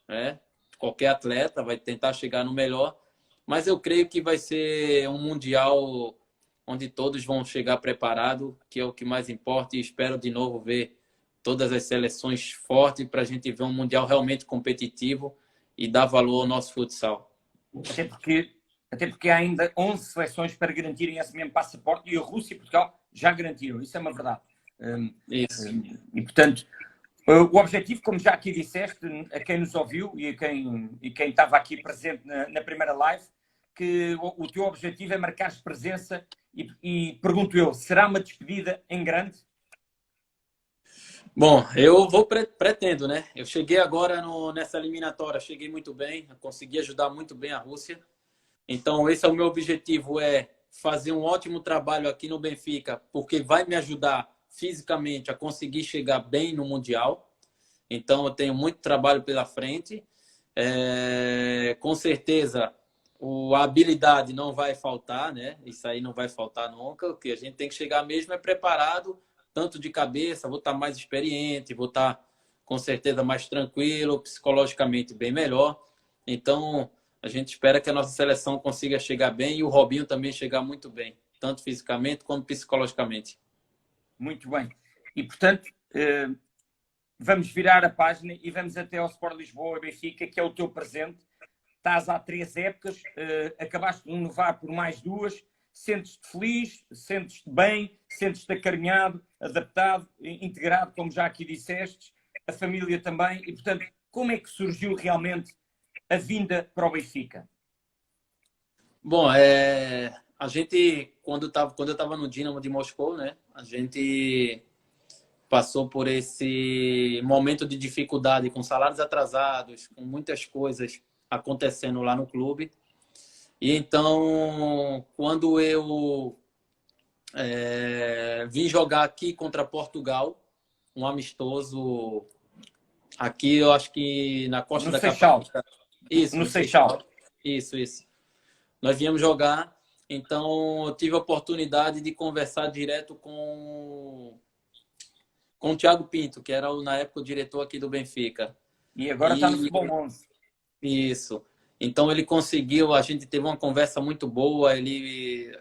né? Qualquer atleta vai tentar chegar no melhor, mas eu creio que vai ser um Mundial onde todos vão chegar preparados, que é o que mais importa, e espero de novo ver todas as seleções fortes para a gente ver um Mundial realmente competitivo e dar valor ao nosso futsal. Até porque há ainda 11 seleções para garantirem esse mesmo passaporte e a Rússia e Portugal já garantiram, isso é uma verdade. Isso. E portanto, o objetivo, como já aqui disseste, a quem nos ouviu e quem estava aqui presente na primeira live, que o teu objetivo é marcar presença e pergunto eu, será uma despedida em grande? Bom, eu pretendo, né? Eu cheguei agora nessa eliminatória, cheguei muito bem, consegui ajudar muito bem a Rússia. Então, esse é o meu objetivo, é fazer um ótimo trabalho aqui no Benfica, porque vai me ajudar fisicamente a conseguir chegar bem no Mundial. Então, eu tenho muito trabalho pela frente. Com certeza, a habilidade não vai faltar, né? Isso aí não vai faltar nunca. O que a gente tem que chegar mesmo é preparado, tanto de cabeça, vou estar mais experiente, vou estar com certeza mais tranquilo, psicologicamente bem melhor. Então, a gente espera que a nossa seleção consiga chegar bem e o Robinho também chegar muito bem, tanto fisicamente como psicologicamente. Muito bem. E, portanto, vamos virar a página e vamos até ao Sport Lisboa e Benfica, que é o teu presente. Estás há 3 épocas, acabaste de renovar por mais 2. Sentes-te feliz, sentes-te bem, sentes-te acarinhado, adaptado, integrado, como já aqui disseste, a família também. E, portanto, como é que surgiu realmente a vinda para o Benfica? Bom, a gente, quando eu estava no Dinamo de Moscou, né, a gente passou por esse momento de dificuldade, com salários atrasados, com muitas coisas acontecendo lá no clube. E então, quando eu vim jogar aqui contra Portugal, um amistoso aqui, eu acho que na Costa da Caparica. Isso, no Seixal. Isso. Nós viemos jogar, então eu tive a oportunidade de conversar direto com o Thiago Pinto, que era na época o diretor aqui do Benfica. E agora está no Futebol 11. Isso. Então ele conseguiu, a gente teve uma conversa muito boa, ele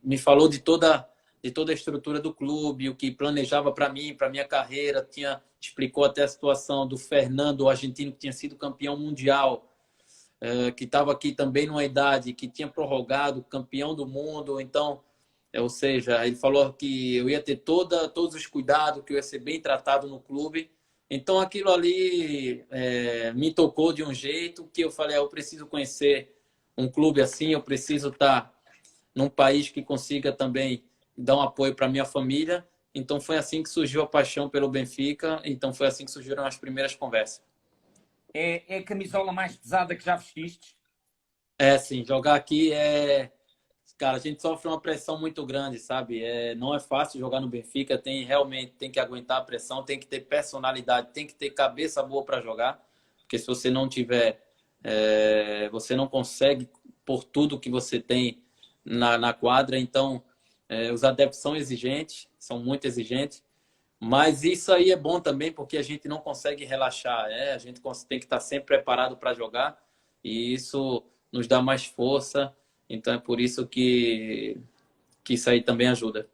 me falou de toda a estrutura do clube, o que planejava para mim, para minha carreira, explicou até a situação do Fernando, o argentino que tinha sido campeão mundial, que estava aqui também numa idade que tinha prorrogado, campeão do mundo, então, ou seja, ele falou que eu ia ter todos os cuidados, que eu ia ser bem tratado no clube. Então aquilo ali me tocou de um jeito que eu falei, eu preciso conhecer um clube assim, eu preciso estar num país que consiga também dar um apoio para minha família. Então foi assim que surgiu a paixão pelo Benfica, então foi assim que surgiram as primeiras conversas. É a camisola mais pesada que já vestiste? Sim, jogar aqui cara, a gente sofre uma pressão muito grande, sabe? Não é fácil jogar no Benfica, realmente tem que aguentar a pressão, tem que ter personalidade, tem que ter cabeça boa para jogar, porque se você não tiver, você não consegue por tudo que você tem na quadra. Então, os adeptos são exigentes, são muito exigentes, mas isso aí é bom também porque a gente não consegue relaxar, a gente tem que estar sempre preparado para jogar e isso nos dá mais força. Então é por isso que isso aí também ajuda.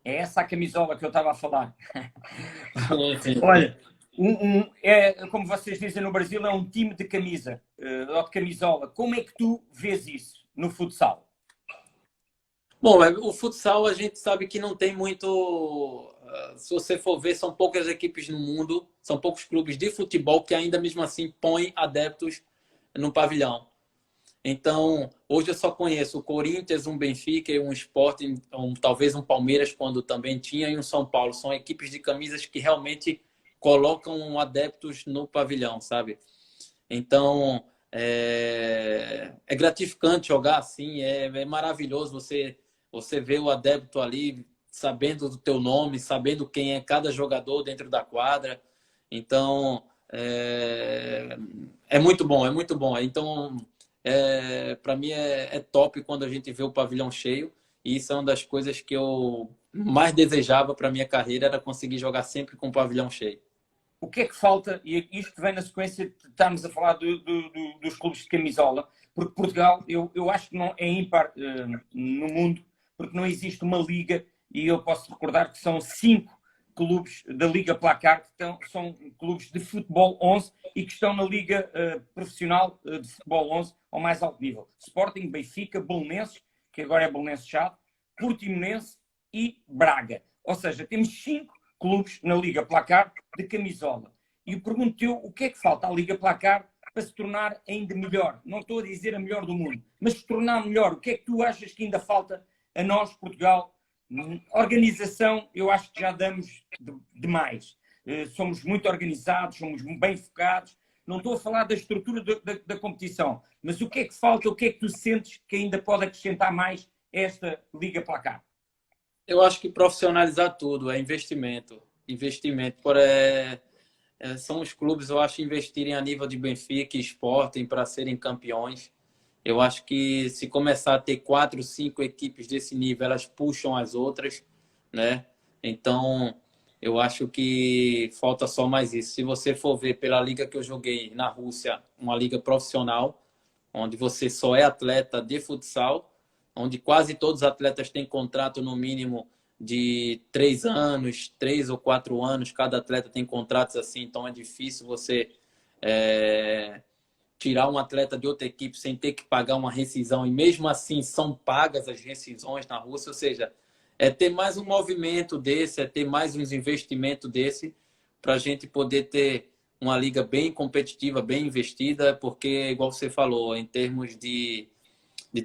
É essa a camisola que eu estava a falar. Sim, sim. Olha, como vocês dizem no Brasil, é um time de camisa, ou de camisola. Como é que tu vês isso no futsal? Bom, o futsal a gente sabe que não tem muito. Se você for ver, são poucas equipes no mundo, são poucos clubes de futebol que ainda mesmo assim põem adeptos no pavilhão. Então, hoje eu só conheço o Corinthians, um Benfica e um Sport, talvez um Palmeiras, quando também tinha, e um São Paulo. São equipes de camisas que realmente colocam adeptos no pavilhão, sabe? Então, é gratificante jogar assim, é maravilhoso você ver o adepto ali, sabendo do teu nome, sabendo quem é cada jogador dentro da quadra. Então, é muito bom, é muito bom. Então, para mim é top quando a gente vê o pavilhão cheio, e isso é uma das coisas que eu mais desejava para minha carreira, era conseguir jogar sempre com o pavilhão cheio. O que é que falta, e isto vem na sequência de estarmos a falar dos clubes de camisola, porque Portugal, eu acho que não é ímpar no mundo, porque não existe uma liga, e eu posso recordar que são 5 clubes da Liga Placar, que são clubes de futebol 11 e que estão na Liga Profissional de Futebol 11 ao mais alto nível. Sporting, Benfica, Belenenses, que agora é Belenenses Chade, Portimonense e Braga. Ou seja, temos 5 clubes na Liga Placar de camisola. E eu pergunto-te o que é que falta à Liga Placar para se tornar ainda melhor? Não estou a dizer a melhor do mundo, mas se tornar melhor. O que é que tu achas que ainda falta a nós, Portugal? Organização, eu acho que já damos demais. Somos muito organizados, somos bem focados. Não estou a falar da estrutura da competição, mas o que é que falta, o que é que tu sentes que ainda pode acrescentar mais a esta Liga Placar? Eu acho que profissionalizar tudo é investimento. Investimento. São os clubes, eu acho, investirem a nível de Benfica e Sporting para serem campeões. Eu acho que se começar a ter 4, 5 equipes desse nível, elas puxam as outras, né? Então, eu acho que falta só mais isso. Se você for ver pela liga que eu joguei na Rússia, uma liga profissional, onde você só é atleta de futsal, onde quase todos os atletas têm contrato no mínimo de 3 anos, 3 ou 4 anos, cada atleta tem contratos assim, então é difícil você tirar um atleta de outra equipe sem ter que pagar uma rescisão, e mesmo assim são pagas as rescisões na Rússia, ou seja, é ter mais um movimento desse, é ter mais uns investimentos desse, para a gente poder ter uma liga bem competitiva, bem investida, porque, igual você falou, em termos de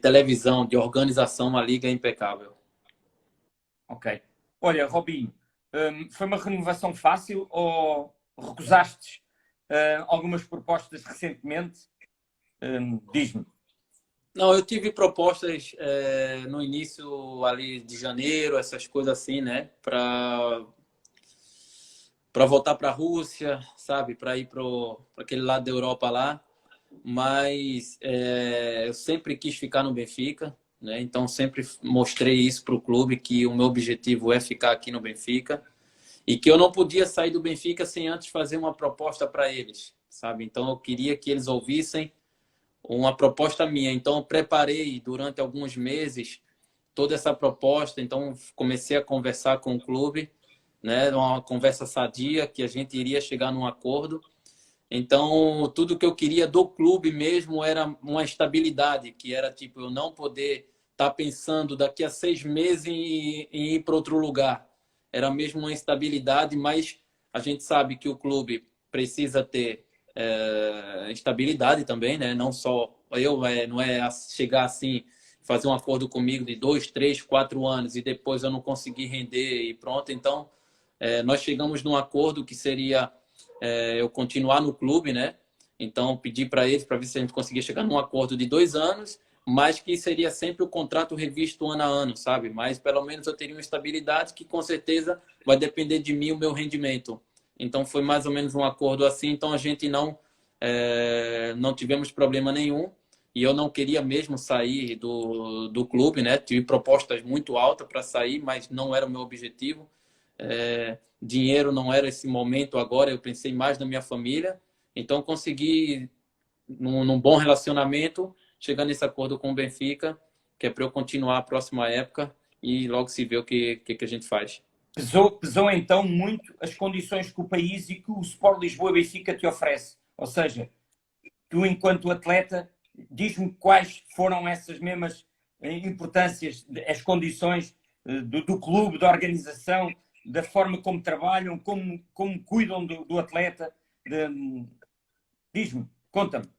televisão, de organização, a liga é impecável. Ok. Olha, Robinho, foi uma renovação fácil ou recusaste algumas propostas recentemente? Diz-me. Não, eu tive propostas no início ali de janeiro, essas coisas assim, né? Para voltar para a Rússia, sabe? Para ir para aquele lado da Europa lá. Mas eu sempre quis ficar no Benfica, né? Então sempre mostrei isso para o clube, que o meu objetivo é ficar aqui no Benfica e que eu não podia sair do Benfica sem antes fazer uma proposta para eles, sabe? Então eu queria que eles ouvissem uma proposta minha. Então, eu preparei durante alguns meses toda essa proposta. Então, comecei a conversar com o clube, né? Uma conversa sadia, que a gente iria chegar num acordo. Então, tudo que eu queria do clube mesmo era uma estabilidade, que era tipo, eu não poder estar pensando daqui a 6 meses em ir para outro lugar. Era mesmo uma estabilidade, mas a gente sabe que o clube precisa ter estabilidade também, né? Não só eu, não é chegar assim, fazer um acordo comigo de 2, 3, 4 anos e depois eu não conseguir render e pronto. Então, nós chegamos num acordo que seria eu continuar no clube, né? Então, pedi para eles para ver se a gente conseguia chegar num acordo de 2 anos, mas que seria sempre o contrato revisto ano a ano, sabe? Mas pelo menos eu teria uma estabilidade que com certeza vai depender de mim o meu rendimento. Então, foi mais ou menos um acordo assim. Então, a gente não tivemos problema nenhum. E eu não queria mesmo sair do clube, né? Tive propostas muito altas para sair, mas não era o meu objetivo. Dinheiro não era esse momento agora, eu pensei mais na minha família. Então, consegui, num bom relacionamento, chegar nesse acordo com o Benfica, que é para eu continuar a próxima época e logo se vê o que a gente faz. Pesou então muito as condições que o país e que o Sport Lisboa Benfica te oferece. Ou seja, tu, enquanto atleta, diz-me quais foram essas mesmas importâncias, as condições do clube, da organização, da forma como trabalham, como cuidam do atleta. Diz-me, conta-me.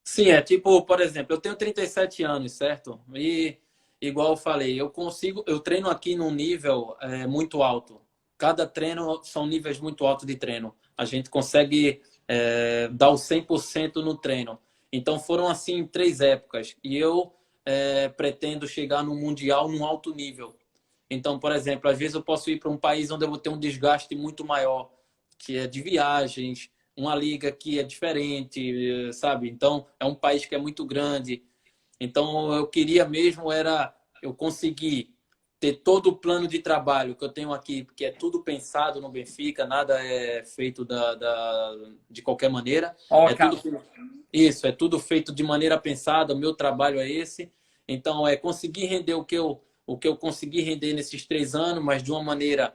Sim, é tipo, por exemplo, eu tenho 37 anos, certo? E igual eu falei, eu treino aqui num nível muito alto. Cada treino são níveis muito altos de treino. A gente consegue dar o 100% no treino. Então foram assim 3 épocas. E eu pretendo chegar no Mundial num alto nível. Então, por exemplo, às vezes eu posso ir para um país onde eu vou ter um desgaste muito maior, que é de viagens, uma liga que é diferente, sabe? Então, é um país que é muito grande. Então, eu queria mesmo era eu conseguir ter todo o plano de trabalho que eu tenho aqui, porque é tudo pensado no Benfica, nada é feito de qualquer maneira. Ao É tudo acaso. isso, é tudo feito de maneira pensada. O meu trabalho é esse. Então, é conseguir render o que eu consegui render nesses 3 anos, mas de uma maneira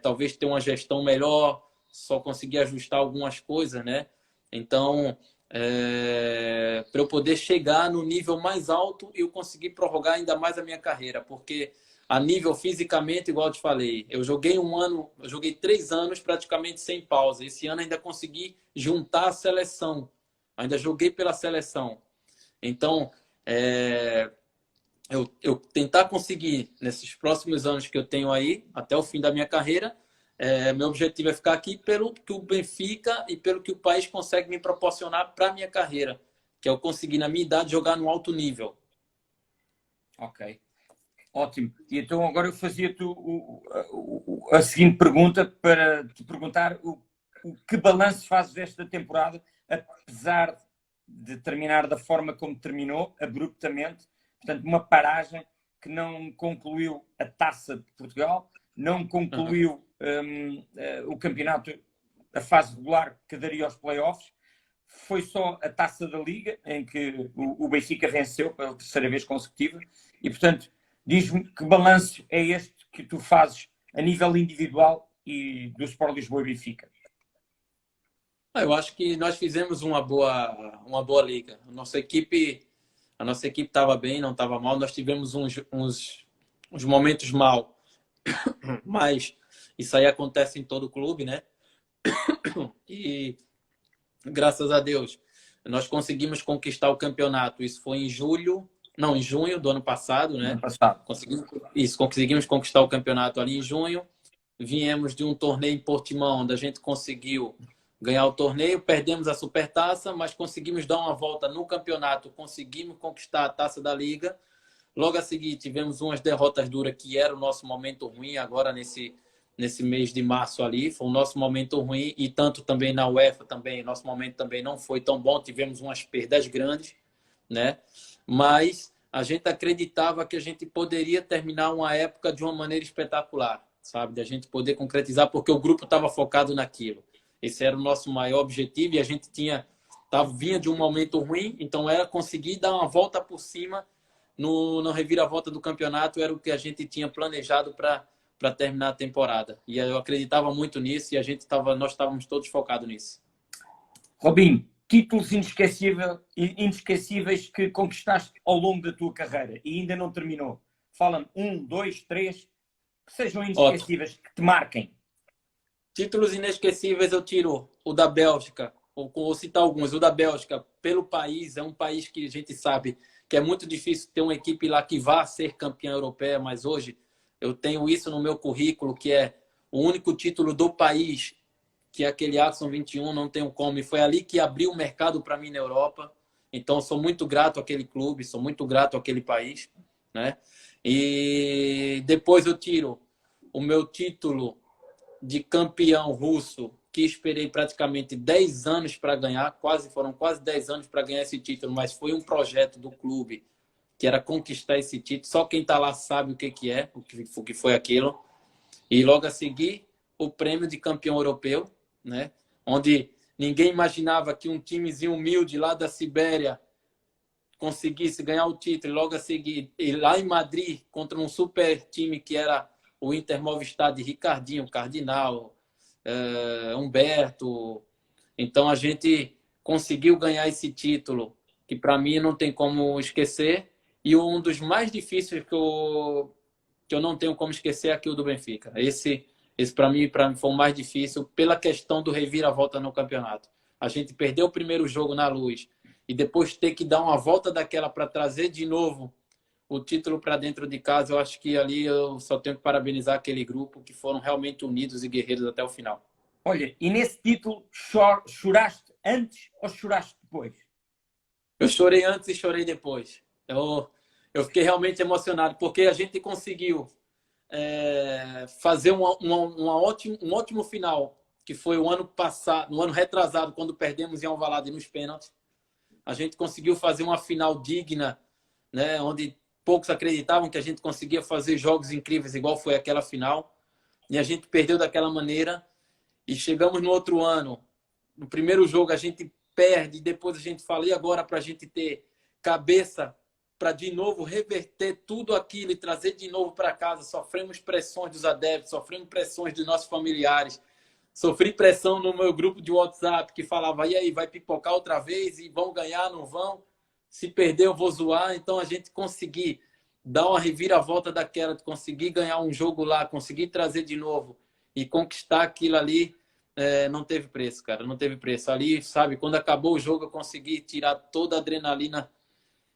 talvez ter uma gestão melhor, só conseguir ajustar algumas coisas, né? Então, para eu poder chegar no nível mais alto e eu conseguir prorrogar ainda mais a minha carreira, porque a nível fisicamente, igual eu te falei, eu joguei 1 ano, eu joguei 3 anos praticamente sem pausa. Esse ano ainda consegui juntar a seleção, ainda joguei pela seleção. Então, eu tentar conseguir nesses próximos anos que eu tenho aí, até o fim da minha carreira, meu objetivo é ficar aqui pelo que o Benfica e pelo que o país consegue me proporcionar para a minha carreira, que é eu conseguir, na minha idade, jogar no alto nível. Ok. Ótimo. E então agora eu fazia-te a seguinte pergunta para te perguntar o que balanço fazes desta temporada, apesar de terminar da forma como terminou, abruptamente, portanto, uma paragem que não concluiu a Taça de Portugal, não concluiu o campeonato, a fase regular que daria aos playoffs, foi só a Taça da Liga, em que o Benfica venceu pela terceira vez consecutiva, e portanto, diz-me que balanço é este que tu fazes a nível individual e do Sport Lisboa e Benfica? Eu acho que nós fizemos uma boa liga. A nossa equipe estava bem, não estava mal. Nós tivemos uns momentos mal, mas isso aí acontece em todo clube, né? E graças a Deus nós conseguimos conquistar o campeonato. Isso foi em junho do ano passado, No ano né? passado. Conseguimos conquistar o campeonato ali em junho. Viemos de um torneio em Portimão, onde a gente conseguiu ganhar o torneio, perdemos a Supertaça, mas conseguimos dar uma volta no campeonato, conseguimos conquistar a Taça da Liga. Logo a seguir, tivemos umas derrotas duras, que era o nosso momento ruim agora nesse mês de março ali. Foi o nosso momento ruim e tanto também na UEFA também, nosso momento também não foi tão bom, tivemos umas perdas grandes, né? Mas a gente acreditava que a gente poderia terminar uma época de uma maneira espetacular, sabe? Da gente poder concretizar, porque o grupo estava focado naquilo. Esse era o nosso maior objetivo e a gente vinha de um momento ruim, então era conseguir dar uma volta por cima no reviravolta do campeonato, era o que a gente tinha planejado para terminar a temporada. E eu acreditava muito nisso e nós estávamos todos focados nisso. Robinho, títulos inesquecíveis que conquistaste ao longo da tua carreira e ainda não terminou. Fala-me 1, 2, 3, que sejam inesquecíveis, que te marquem. Títulos inesquecíveis eu tiro o da Bélgica, vou citar alguns. O da Bélgica, pelo país, é um país que a gente sabe que é muito difícil ter uma equipe lá que vá ser campeã europeia, mas hoje eu tenho isso no meu currículo, que é o único título do país, que é aquele Axon 21, não tenho como. E foi ali que abriu o mercado para mim na Europa. Então, sou muito grato àquele clube, sou muito grato àquele país, né? E depois eu tiro o meu título de campeão russo, que esperei praticamente 10 anos para ganhar, foram quase 10 anos para ganhar esse título, mas foi um projeto do clube que era conquistar esse título. Só quem está lá sabe o que é, o que foi aquilo. E logo a seguir, o prêmio de campeão europeu, né? Onde ninguém imaginava que um timezinho humilde lá da Sibéria conseguisse ganhar o título. E logo a seguir, e lá em Madrid, contra um super time que era o Inter Movistar de Ricardinho, Cardinal, Humberto. Então a gente conseguiu ganhar esse título, que para mim não tem como esquecer. E um dos mais difíceis que eu não tenho como esquecer é aqui do Benfica. Esse para mim foi o mais difícil pela questão do reviravolta no campeonato. A gente perdeu o primeiro jogo na Luz e depois ter que dar uma volta daquela para trazer de novo o título para dentro de casa. Eu acho que ali eu só tenho que parabenizar aquele grupo que foram realmente unidos e guerreiros até o final. Olha, e nesse título choraste antes ou choraste depois? Eu chorei antes e chorei depois. Eu fiquei realmente emocionado porque a gente conseguiu fazer um ótimo final, que foi o ano passado, no ano retrasado, quando perdemos em Alvalade nos pênaltis. A gente conseguiu fazer uma final digna, né, onde poucos acreditavam que a gente conseguia fazer jogos incríveis igual foi aquela final. E a gente perdeu daquela maneira. E chegamos no outro ano. No primeiro jogo a gente perde, depois a gente fala, e agora para a gente ter cabeça para de novo reverter tudo aquilo e trazer de novo para casa. Sofremos pressões dos adeptos, sofremos pressões dos nossos familiares, sofri pressão no meu grupo de WhatsApp que falava, e aí, vai pipocar outra vez e vão ganhar, não vão? Se perder eu vou zoar. Então a gente conseguir dar uma reviravolta daquela, conseguir ganhar um jogo lá, conseguir trazer de novo e conquistar aquilo ali, não teve preço, cara, não teve preço. Ali, sabe, quando acabou o jogo eu consegui tirar toda a adrenalina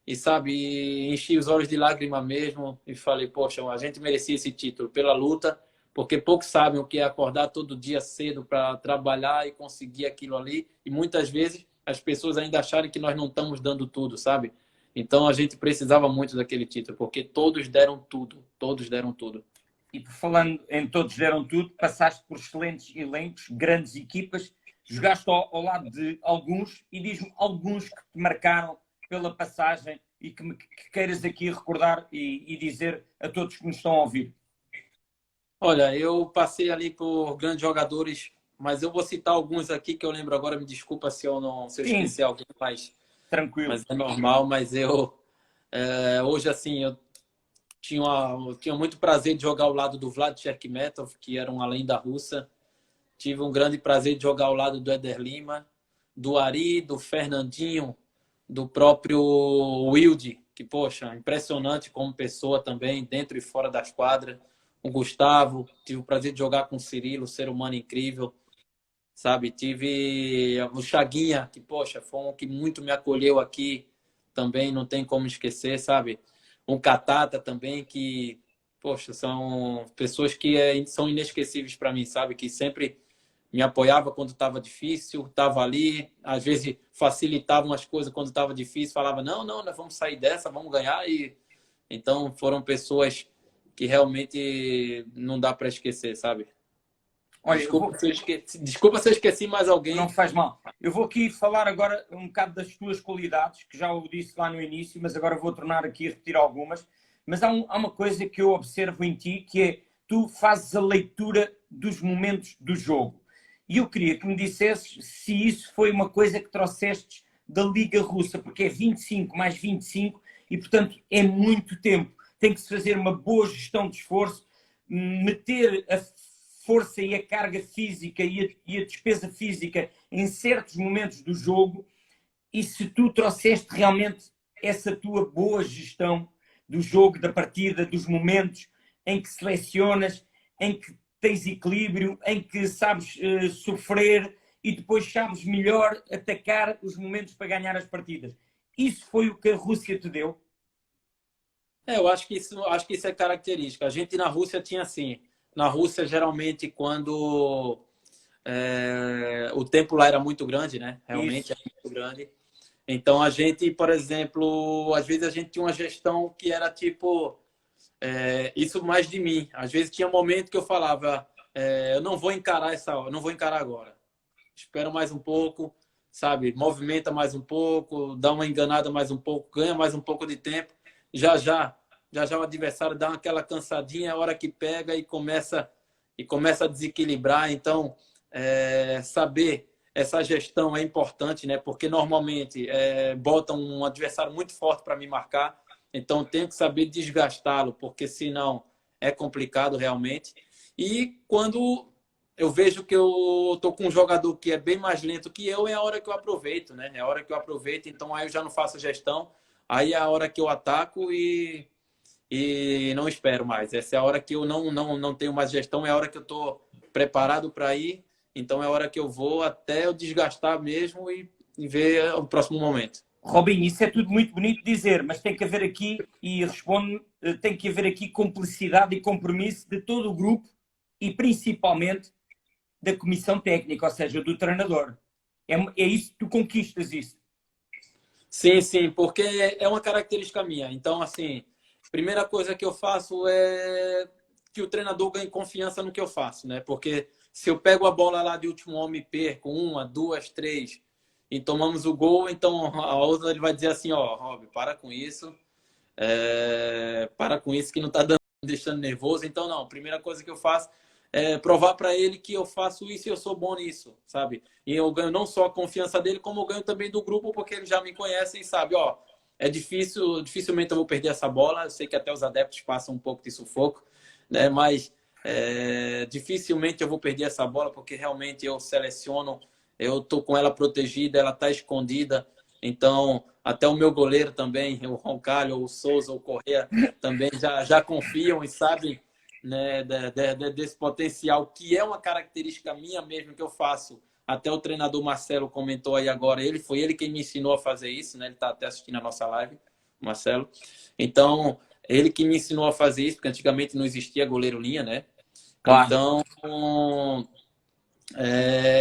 e, sabe, enchi os olhos de lágrima mesmo e falei, poxa, a gente merecia esse título pela luta, porque poucos sabem o que é acordar todo dia cedo para trabalhar e conseguir aquilo ali. E muitas vezes as pessoas ainda acharem que nós não estamos dando tudo, sabe? Então a gente precisava muito daquele título, porque todos deram tudo, todos deram tudo. E por falando em todos deram tudo, passaste por excelentes elencos, grandes equipas, jogaste ao lado de alguns e diz-me alguns que te marcaram pela passagem e que queiras aqui recordar e dizer a todos que nos estão a ouvir. Olha, eu passei ali por grandes jogadores, mas eu vou citar alguns aqui que eu lembro agora, me desculpa se eu esqueci alguém, tranquilo. Mas é normal. Mas hoje assim, eu tinha muito prazer de jogar ao lado do Vlad Cherkimetov, que era um além da russa. Tive um grande prazer de jogar ao lado do Éder Lima, do Ari, do Fernandinho, do próprio Wilde, que, poxa, impressionante como pessoa também, dentro e fora das quadras. O Gustavo, tive o prazer de jogar com o Cirilo, ser humano incrível, sabe? Tive o Chaguinha, que, poxa, foi um que muito me acolheu aqui, também não tem como esquecer, sabe? Um Catata também, que, poxa, são pessoas que são inesquecíveis para mim, sabe? Que sempre me apoiava quando estava difícil, estava ali, às vezes facilitavam as coisas quando estava difícil, falava, não, nós vamos sair dessa, vamos ganhar. E então foram pessoas que realmente não dá para esquecer, sabe? Olha, desculpa se eu esqueci mais alguém. Não faz mal. Eu vou aqui falar agora um bocado das tuas qualidades, que já o disse lá no início, mas agora vou tornar aqui a repetir algumas. Mas há uma coisa que eu observo em ti, que é tu fazes a leitura dos momentos do jogo. E eu queria que me dissesses se isso foi uma coisa que trouxestes da Liga Russa, porque é 25 mais 25 e, portanto, é muito tempo. Tem que se fazer uma boa gestão de esforço, meter a força e a carga física e a despesa física em certos momentos do jogo. E se tu trouxeste realmente essa tua boa gestão do jogo, da partida, dos momentos em que selecionas, em que tens equilíbrio, em que sabes sofrer e depois sabes melhor atacar os momentos para ganhar as partidas. Isso foi o que a Rússia te deu? Eu acho que isso é característica. A gente na Rússia tinha assim. Na Rússia, geralmente, quando o tempo lá era muito grande, né? Realmente Isso. era muito grande. Então a gente, por exemplo, às vezes a gente tinha uma gestão que era tipo isso mais de mim. Às vezes tinha momento que eu falava, eu não vou encarar essa hora, não vou encarar agora. Espera mais um pouco, sabe? Movimenta mais um pouco, dá uma enganada mais um pouco, ganha mais um pouco de tempo. Já já, já o adversário dá aquela cansadinha, é a hora que pega e começa a desequilibrar. Então, saber essa gestão é importante, né? Porque normalmente botam um adversário muito forte para me marcar, então tenho que saber desgastá-lo, porque senão é complicado realmente. E quando eu vejo que eu tô com um jogador que é bem mais lento que eu, é a hora que eu aproveito, né? É a hora que eu aproveito, então aí eu já não faço gestão, aí é a hora que eu ataco e não espero mais. Essa é a hora que eu não tenho mais gestão, é a hora que eu tô preparado para ir, então é a hora que eu vou até eu desgastar mesmo e ver o próximo momento. Robinho, isso é tudo muito bonito dizer, mas tem que haver aqui, e respondo, tem que haver aqui cumplicidade e compromisso de todo o grupo e principalmente da comissão técnica, ou seja, do treinador. É isso que tu conquistas isso. Sim, sim, porque é uma característica minha. Então, assim, primeira coisa que eu faço é que o treinador ganhe confiança no que eu faço, né? Porque se eu pego a bola lá de último homem e perco uma, duas, três e tomamos o gol, então a outra ele vai dizer assim, ó, Rob, para com isso, para com isso que não tá dando, deixando nervoso. Então, não, a primeira coisa que eu faço é provar para ele que eu faço isso e eu sou bom nisso, sabe? E eu ganho não só a confiança dele, como eu ganho também do grupo, porque eles já me conhecem e sabem, ó, é difícil, dificilmente eu vou perder essa bola. Eu sei que até os adeptos passam um pouco de sufoco, né? Mas dificilmente eu vou perder essa bola, porque realmente eu seleciono, eu tô com ela protegida, ela tá escondida. Então, até o meu goleiro também, o Roncalho, o Souza, o Correa, também já confiam e sabem, né, desse potencial, que é uma característica minha mesmo que eu faço. Até o treinador Marcelo comentou aí agora, foi ele quem me ensinou a fazer isso, né? Ele está até assistindo a nossa live, Marcelo. Então, ele que me ensinou a fazer isso, porque antigamente não existia goleiro linha, né? Claro. Então,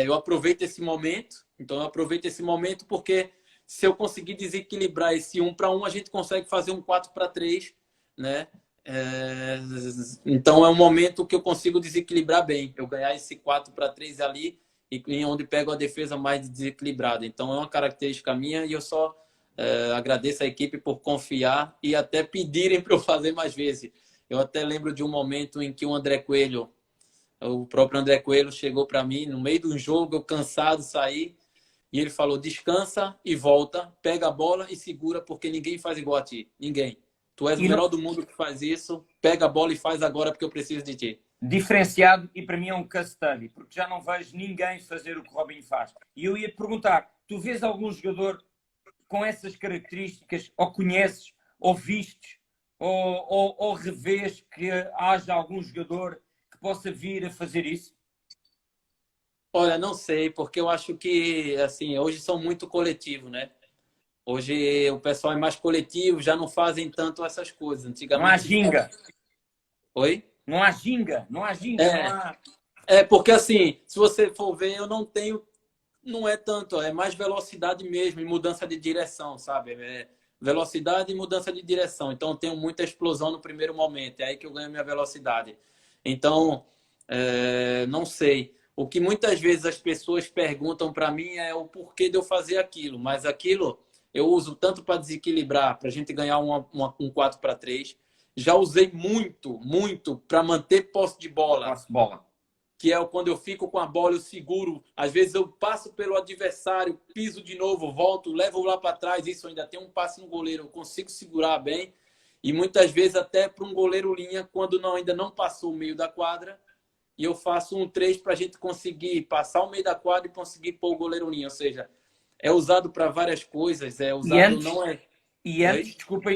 eu aproveito esse momento. Então, eu aproveito esse momento porque se eu conseguir desequilibrar esse 1-1, a gente consegue fazer um 4-3, né? Então é um momento que eu consigo desequilibrar bem, eu ganhar esse 4-3 ali e onde pego a defesa mais desequilibrada. Então é uma característica minha e eu só agradeço a equipe por confiar e até pedirem para eu fazer mais vezes. Eu até lembro de um momento em que o próprio André Coelho chegou para mim no meio de um jogo, eu cansado, saí, e ele falou, descansa e volta, pega a bola e segura, porque ninguém faz igual a ti, ninguém. Tu és o melhor do mundo que faz isso. Pega a bola e faz agora porque eu preciso de ti. Diferenciado e para mim é um case study, porque já não vejo ninguém fazer o que o Robinho faz. E eu ia te perguntar, tu vês algum jogador com essas características, ou conheces, ou vistes, ou revês que haja algum jogador que possa vir a fazer isso? Olha, não sei, porque eu acho que assim, hoje são muito coletivos, né? Hoje o pessoal é mais coletivo, já não fazem tanto essas coisas. Não há Antigamente. ginga. Oi? Não há ginga, não há ginga, não há. Porque assim, se você for ver, eu não tenho. Não é tanto, é mais velocidade mesmo e mudança de direção, sabe? Velocidade e mudança de direção. Então eu tenho muita explosão no primeiro momento, é aí que eu ganho minha velocidade. Então, não sei. O que muitas vezes as pessoas perguntam para mim é o porquê de eu fazer aquilo, mas aquilo eu uso tanto para desequilibrar, para a gente ganhar um 4-3. Já usei muito, muito para manter posse de bola. Posse de bola. que é quando eu fico com a bola, eu seguro. Às vezes eu passo pelo adversário, piso de novo, volto, levo lá para trás. Isso ainda tem um passe no goleiro, eu consigo segurar bem. E muitas vezes até para um goleiro linha, quando ainda não passou o meio da quadra, e eu faço um 3 para a gente conseguir passar o meio da quadra e conseguir pôr o goleiro linha. Ou seja, é usado para várias coisas. É usado, não é... E antes, desculpa,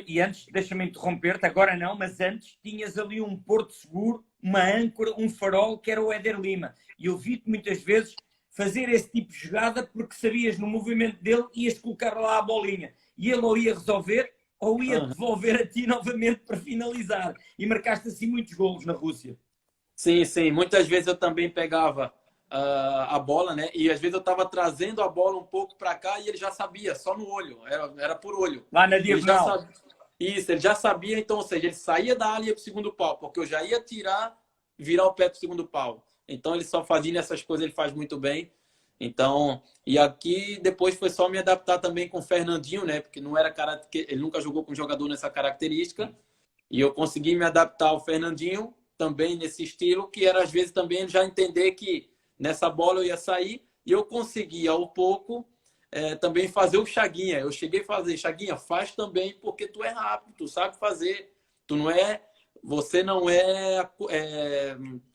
deixa-me interromper-te, agora não, mas antes tinhas ali um porto seguro, uma âncora, um farol, que era o Éder Lima. E eu vi-te muitas vezes fazer esse tipo de jogada porque sabias no movimento dele ias colocar lá a bolinha. E ele ou ia resolver ou ia devolver a ti novamente para finalizar. E marcaste assim muitos golos na Rússia. Sim, sim. Muitas vezes eu também pegava a bola, né? E às vezes eu estava trazendo a bola um pouco para cá e ele já sabia, só no olho, era por olho. Lá na diagonal. Isso, ele já sabia, então, ou seja, ele saía da área para o segundo pau, porque eu já ia tirar, virar o pé para o segundo pau. Então ele só fazia essas coisas, ele faz muito bem. Então, e aqui depois foi só me adaptar também com o Fernandinho, né? Porque não era ele nunca jogou com jogador nessa característica. E eu consegui me adaptar ao Fernandinho também nesse estilo, que era às vezes também ele já entender que nessa bola eu ia sair, e eu conseguia, ao pouco, também fazer o Chaguinha. Eu cheguei a fazer, Chaguinha, faz também, porque tu é rápido, tu sabe fazer. Você não é,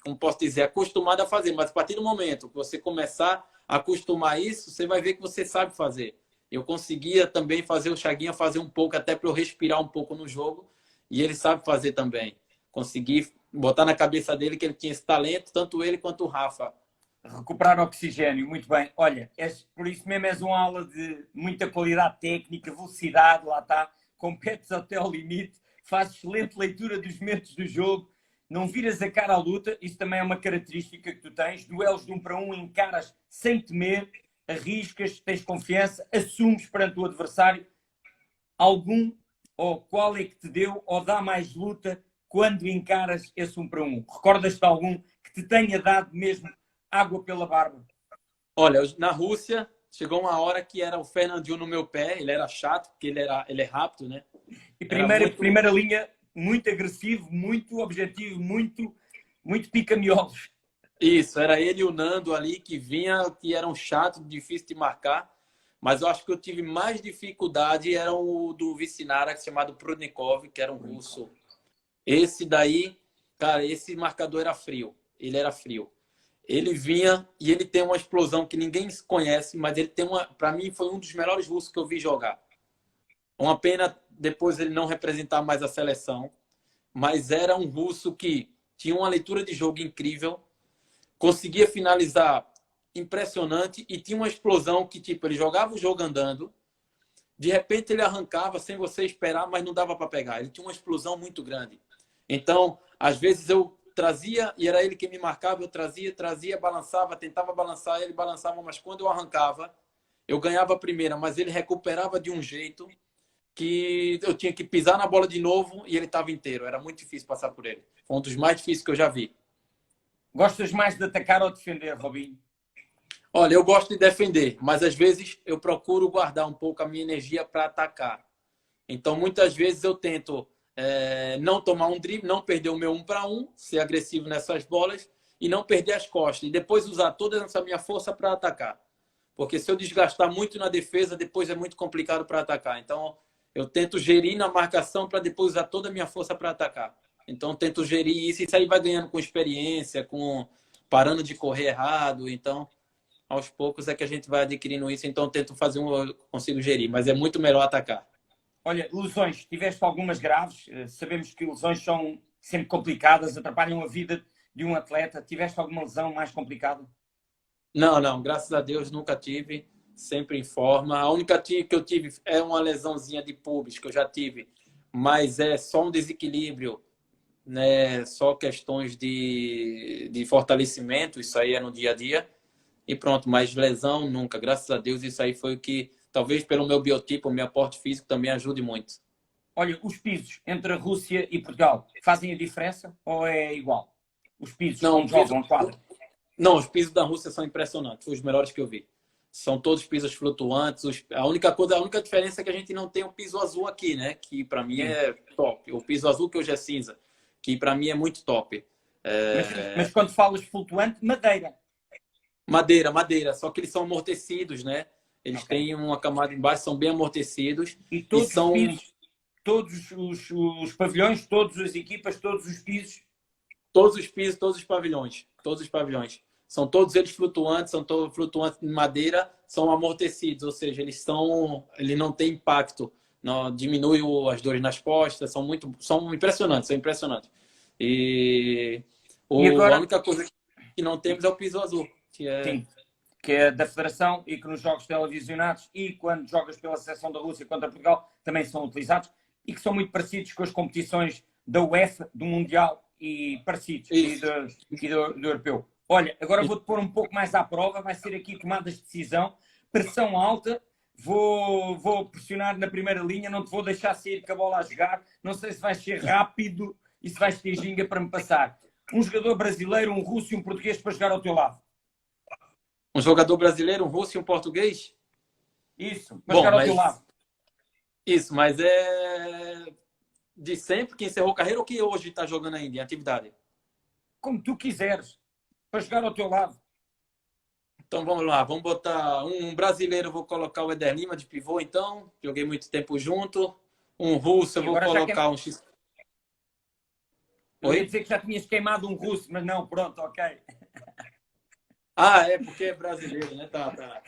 como posso dizer, acostumado a fazer, mas a partir do momento que você começar a acostumar isso, você vai ver que você sabe fazer. Eu conseguia também fazer o Chaguinha fazer um pouco, até para eu respirar um pouco no jogo, e ele sabe fazer também. Consegui botar na cabeça dele que ele tinha esse talento, tanto ele quanto o Rafa. Recuperar oxigênio, muito bem. Olha, por isso mesmo és uma aula de muita qualidade técnica, velocidade, lá está, competes até ao limite, fazes excelente leitura dos momentos do jogo, não viras a cara à luta, isso também é uma característica que tu tens, duelos de 1 para 1, encaras sem temer, arriscas, tens confiança, assumes perante o adversário. Algum ou qual é que te deu ou dá mais luta quando encaras esse 1 para 1? Recordas-te de algum que te tenha dado mesmo água pela barba? Olha, na Rússia, chegou uma hora que era o Fernandinho no meu pé, ele era chato, porque ele é rápido, né? E primeira linha, muito agressivo, muito objetivo, muito pica-miolos. Isso, era ele e o Nando ali que vinha, que eram chatos, difícil de marcar. Mas eu acho que eu tive mais dificuldade, era o do Vicinara, chamado Prudnikov, que era um russo. Esse daí, cara, esse marcador era frio. Ele era frio. Ele vinha e ele tem uma explosão que ninguém conhece, mas ele tem para mim foi um dos melhores russos que eu vi jogar. Uma pena depois ele não representar mais a seleção, mas era um russo que tinha uma leitura de jogo incrível, conseguia finalizar impressionante e tinha uma explosão que tipo ele jogava o jogo andando, de repente ele arrancava sem você esperar, mas não dava para pegar. Ele tinha uma explosão muito grande. Então, às vezes eu trazia, e era ele que me marcava, eu trazia, balançava, tentava balançar, ele balançava, mas quando eu arrancava, eu ganhava a primeira, mas ele recuperava de um jeito que eu tinha que pisar na bola de novo e ele estava inteiro. Era muito difícil passar por ele. Foi um dos mais difíceis que eu já vi. Gostas mais de atacar ou defender, Robinho? Olha, eu gosto de defender, mas às vezes eu procuro guardar um pouco a minha energia para atacar. Então, muitas vezes eu tento não tomar um drible, não perder o meu 1 para 1, ser agressivo nessas bolas e não perder as costas. E depois usar toda essa minha força para atacar. Porque se eu desgastar muito na defesa, depois é muito complicado para atacar. Então, eu tento gerir na marcação para depois usar toda a minha força para atacar. Então, eu tento gerir isso. Isso aí vai ganhando com experiência, com parando de correr errado. Então, aos poucos é que a gente vai adquirindo isso. Então, eu tento fazer eu consigo gerir. Mas é muito melhor atacar. Olha, lesões, tiveste algumas graves, sabemos que lesões são sempre complicadas, atrapalham a vida de um atleta. Tiveste alguma lesão mais complicada? Não, graças a Deus nunca tive, sempre em forma. A única que eu tive é uma lesãozinha de pubis que eu já tive, mas é só um desequilíbrio, né? Só questões de fortalecimento, isso aí é no dia a dia. E pronto, mas lesão nunca, graças a Deus, isso aí foi o que... Talvez pelo meu biotipo, o meu aporte físico também ajude muito. Olha, os pisos entre a Rússia e Portugal fazem a diferença ou é igual? Os pisos não jogam quadro? Não, os pisos da Rússia são impressionantes, os melhores que eu vi. São todos pisos flutuantes. A única diferença é que a gente não tem o piso azul aqui, né? Que para mim é top. O piso azul que hoje é cinza, que para mim é muito top. Mas quando falas flutuante, madeira. Madeira, madeira, só que eles são amortecidos, né? Eles Ok. têm uma camada embaixo, são bem amortecidos E e todos os são pisos, todos os pavilhões, todas as equipas, todos os pisos. todos os pisos, todos os pavilhões, todos os pavilhões. São todos eles flutuantes, são todos flutuantes de madeira, são amortecidos, ou seja, eles não têm impacto, não diminui as dores nas costas, são impressionantes, são impressionantes. E E a agora, única coisa que não temos é o piso azul, que é sim, que é da Federação e que nos jogos televisionados e quando jogas pela seleção da Rússia contra Portugal também são utilizados e que são muito parecidos com as competições da UEFA, do Mundial e parecidos isso. e do Europeu. Olha, agora vou-te pôr um pouco mais à prova, vai ser aqui tomadas de decisão, pressão alta, vou pressionar na primeira linha, não te vou deixar sair com a bola a jogar, não sei se vais ser rápido e se vais ter ginga para me passar. Um jogador brasileiro, um russo e um português para jogar ao teu lado. Um jogador brasileiro, um russo e um português? Isso, para Bom, jogar ao teu lado. mas é de sempre que encerrou a carreira ou que hoje está jogando ainda em atividade? Como tu quiseres, para jogar ao teu lado. Então vamos lá, vamos botar um brasileiro, vou colocar o Éder Lima de pivô, então. Joguei muito tempo junto. Um russo, eu E vou agora colocar um X. eu ia Oi? dizer que já tinhas queimado um russo, mas não, pronto, ok. Ah, é porque é brasileiro, né? Tá, tá.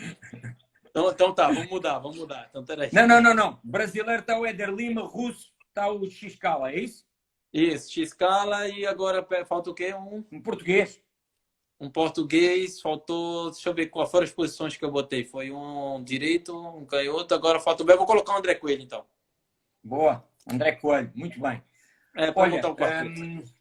Então tá, vamos mudar. Então, peraí. Não. Brasileiro está o Éder Lima, russo está o Xcala, é isso? Isso, X-Scala e agora falta o quê? Um português. Um português, faltou. Deixa eu ver quais foram as posições que eu botei. Foi um direito, um canhoto, agora falta o B. Eu vou colocar o André Coelho, então. Boa, André Coelho, muito bem. É, para Olha, botar o quarteto.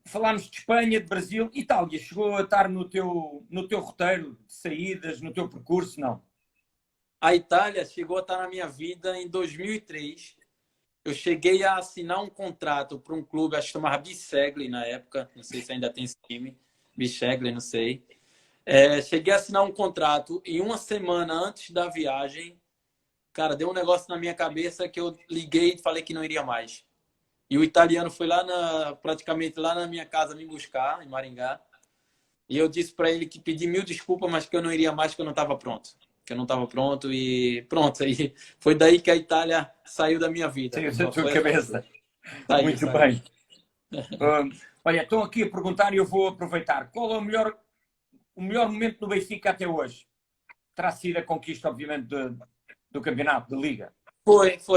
falámos de Espanha, de Brasil, Itália, chegou a estar no teu roteiro de saídas, no teu percurso, não? A Itália chegou a estar na minha vida em 2003. Eu cheguei a assinar um contrato para um clube, acho que chamava Bisegli na época, não sei se ainda tem esse time, Bisegli, não sei. Cheguei a assinar um contrato e uma semana antes da viagem, cara, deu um negócio na minha cabeça que eu liguei e falei que não iria mais. E o italiano foi praticamente lá na minha casa me buscar, em Maringá. E eu disse para ele que pedi mil desculpas, mas que eu não iria mais, que eu não estava pronto. Que eu não estava pronto e pronto. Aí foi daí que a Itália saiu da minha vida. Saiu da Só tua foi cabeça. Muito saiu. bem. Olha, estão aqui a perguntar e eu vou aproveitar. Qual é o melhor momento do Benfica até hoje? Terá sido a conquista, obviamente, do campeonato, da Liga.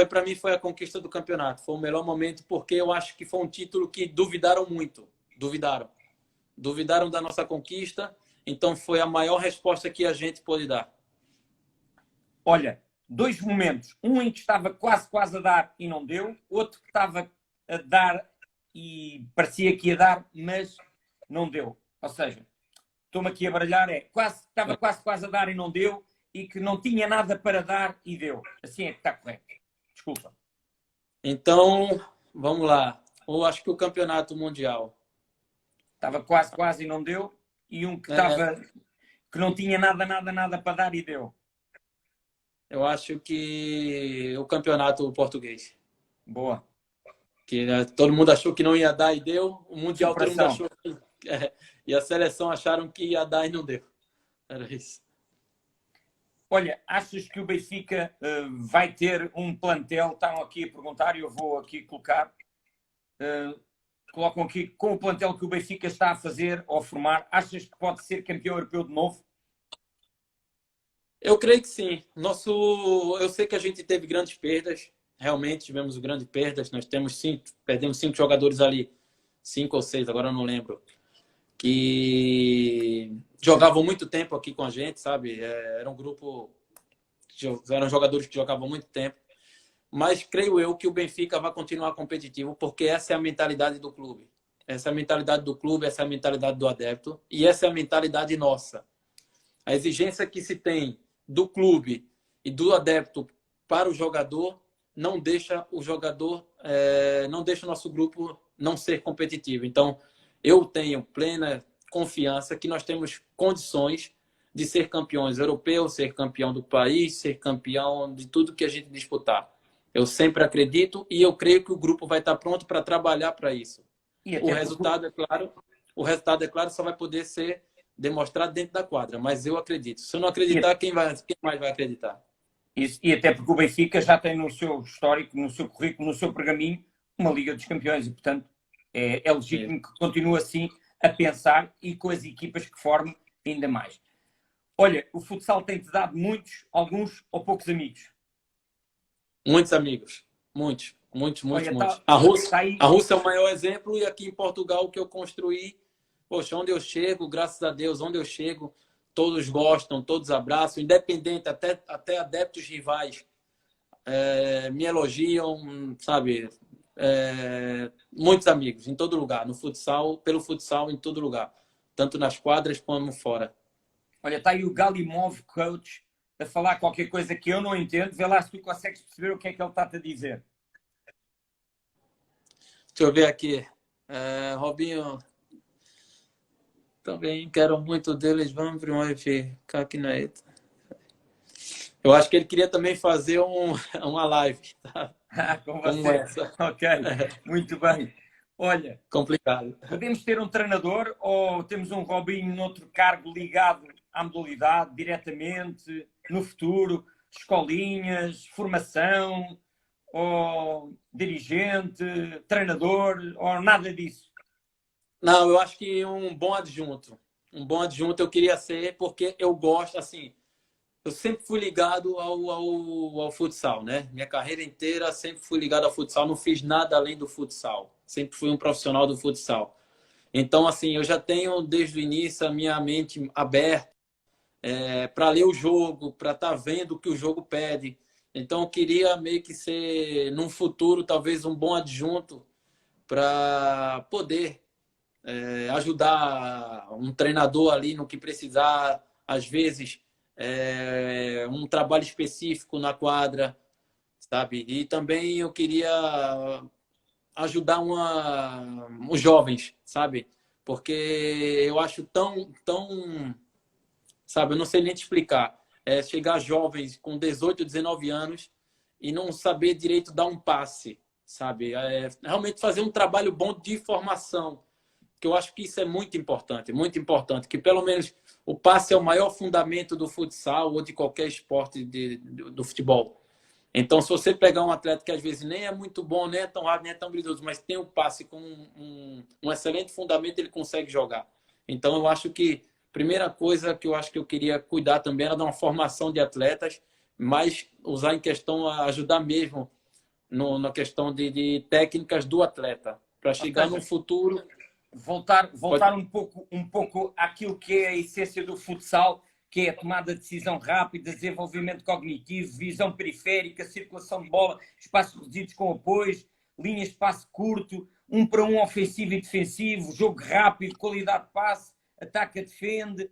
Para mim foi a conquista do campeonato. Foi o melhor momento porque eu acho que foi um título que duvidaram muito. Duvidaram da nossa conquista. Então foi a maior resposta que a gente pôde dar. Olha, dois momentos. Um em que estava quase a dar e não deu. Outro que estava a dar e parecia que ia dar, mas não deu. Ou seja, estou-me aqui a baralhar, estava quase a dar e não deu, e que não tinha nada para dar e deu. Assim é que está correto. Desculpa. Então, vamos lá. Eu acho que o campeonato mundial. Estava quase e não deu, e um que que não tinha nada para dar e deu. Eu acho que o campeonato português. Boa. Que todo mundo achou que não ia dar e deu. O mundial todo mundo Superação. achou que... e a seleção acharam que ia dar e não deu. Era isso. Olha, achas que o Benfica vai ter um plantel? Estão aqui a perguntar e eu vou aqui colocar. Colocam aqui com o plantel que o Benfica está a fazer ou formar. Achas que pode ser campeão europeu de novo? Eu creio que sim. Eu sei que a gente teve grandes perdas. Realmente tivemos grandes perdas. Nós perdemos 5 jogadores ali. 5 ou 6, agora eu não lembro. Que jogavam muito tempo aqui com a gente, sabe? Era um grupo, eram jogadores que jogavam muito tempo. Mas creio eu que o Benfica vai continuar competitivo, porque essa é a mentalidade do clube. Essa é a mentalidade do clube, essa é a mentalidade do adepto e essa é a mentalidade nossa. A exigência que se tem do clube e do adepto para o jogador não deixa o jogador, não deixa o nosso grupo não ser competitivo. Então, eu tenho plena confiança que nós temos condições de ser campeões europeus, ser campeão do país, ser campeão de tudo que a gente disputar. Eu sempre acredito e eu creio que o grupo vai estar pronto para trabalhar para isso. E O até porque resultado, é claro, o resultado, é claro, só vai poder ser demonstrado dentro da quadra, mas eu acredito. Se eu não e, acreditar, quem mais vai acreditar? e até porque o Benfica já tem no seu histórico, no seu currículo, no seu pergaminho, uma Liga dos Campeões e, portanto, é Mesmo. legítimo que continue assim a pensar e com as equipas que forme ainda mais. Olha, o futsal tem-te dado muitos, alguns ou poucos amigos. Muitos amigos. Muitos, muitos, muitos, Olha, muitos. está tá A aí. Rússia é o maior exemplo e aqui em Portugal o que eu construí, poxa, onde eu chego, graças a Deus, onde eu chego, todos gostam, todos abraçam, independente, até adeptos rivais me elogiam, sabe? Muitos amigos, em todo lugar, no futsal, pelo futsal, em todo lugar. Tanto nas quadras como fora. Olha, está aí o Galimov Coach a falar qualquer coisa que eu não entendo. Vê lá se tu consegues perceber o que é que ele está a dizer. Deixa eu ver aqui. Robinho, também quero muito deles. Vamos para um ficar aqui na ETA. Eu acho que ele queria também fazer uma live, tá? Com Como você. essa. Ok, muito bem. Olha, Complicado. podemos ter um treinador ou temos um Robinho noutro cargo ligado à modalidade diretamente, no futuro, escolinhas, formação, ou dirigente, treinador, ou nada disso? Não, eu acho que um bom adjunto. Um bom adjunto eu queria ser porque eu gosto, assim, eu sempre fui ligado ao futsal, né? Minha carreira inteira sempre fui ligado ao futsal, não fiz nada além do futsal. Sempre fui um profissional do futsal. Então, assim, eu já tenho desde o início a minha mente aberta para ler o jogo, para estar vendo o que o jogo pede. Então, eu queria meio que ser, num futuro, talvez um bom adjunto para poder ajudar um treinador ali no que precisar, às vezes um trabalho específico na quadra, sabe? E também eu queria ajudar os jovens, sabe? Porque eu acho tão, sabe? Eu não sei nem te explicar. Chegar jovens com 18, 19 anos e não saber direito dar um passe, sabe? Realmente fazer um trabalho bom de formação, que eu acho que isso é muito importante, que pelo menos o passe é o maior fundamento do futsal ou de qualquer esporte do futebol. Então, se você pegar um atleta que às vezes nem é muito bom, nem é tão rápido, nem é tão habilidoso, mas tem um passe com um excelente fundamento, ele consegue jogar. Então, eu acho que a primeira coisa que eu acho que eu queria cuidar também era dar uma formação de atletas, mas usar em questão, ajudar mesmo na questão de técnicas do atleta, para Ou chegar no seja, futuro. voltar um pouco àquilo que é a essência do futsal, que é a tomada de decisão rápida, desenvolvimento cognitivo, visão periférica, circulação de bola, espaços reduzidos com apoios, linhas de passe curto, um para um ofensivo e defensivo, jogo rápido, qualidade de passe, ataca, defende,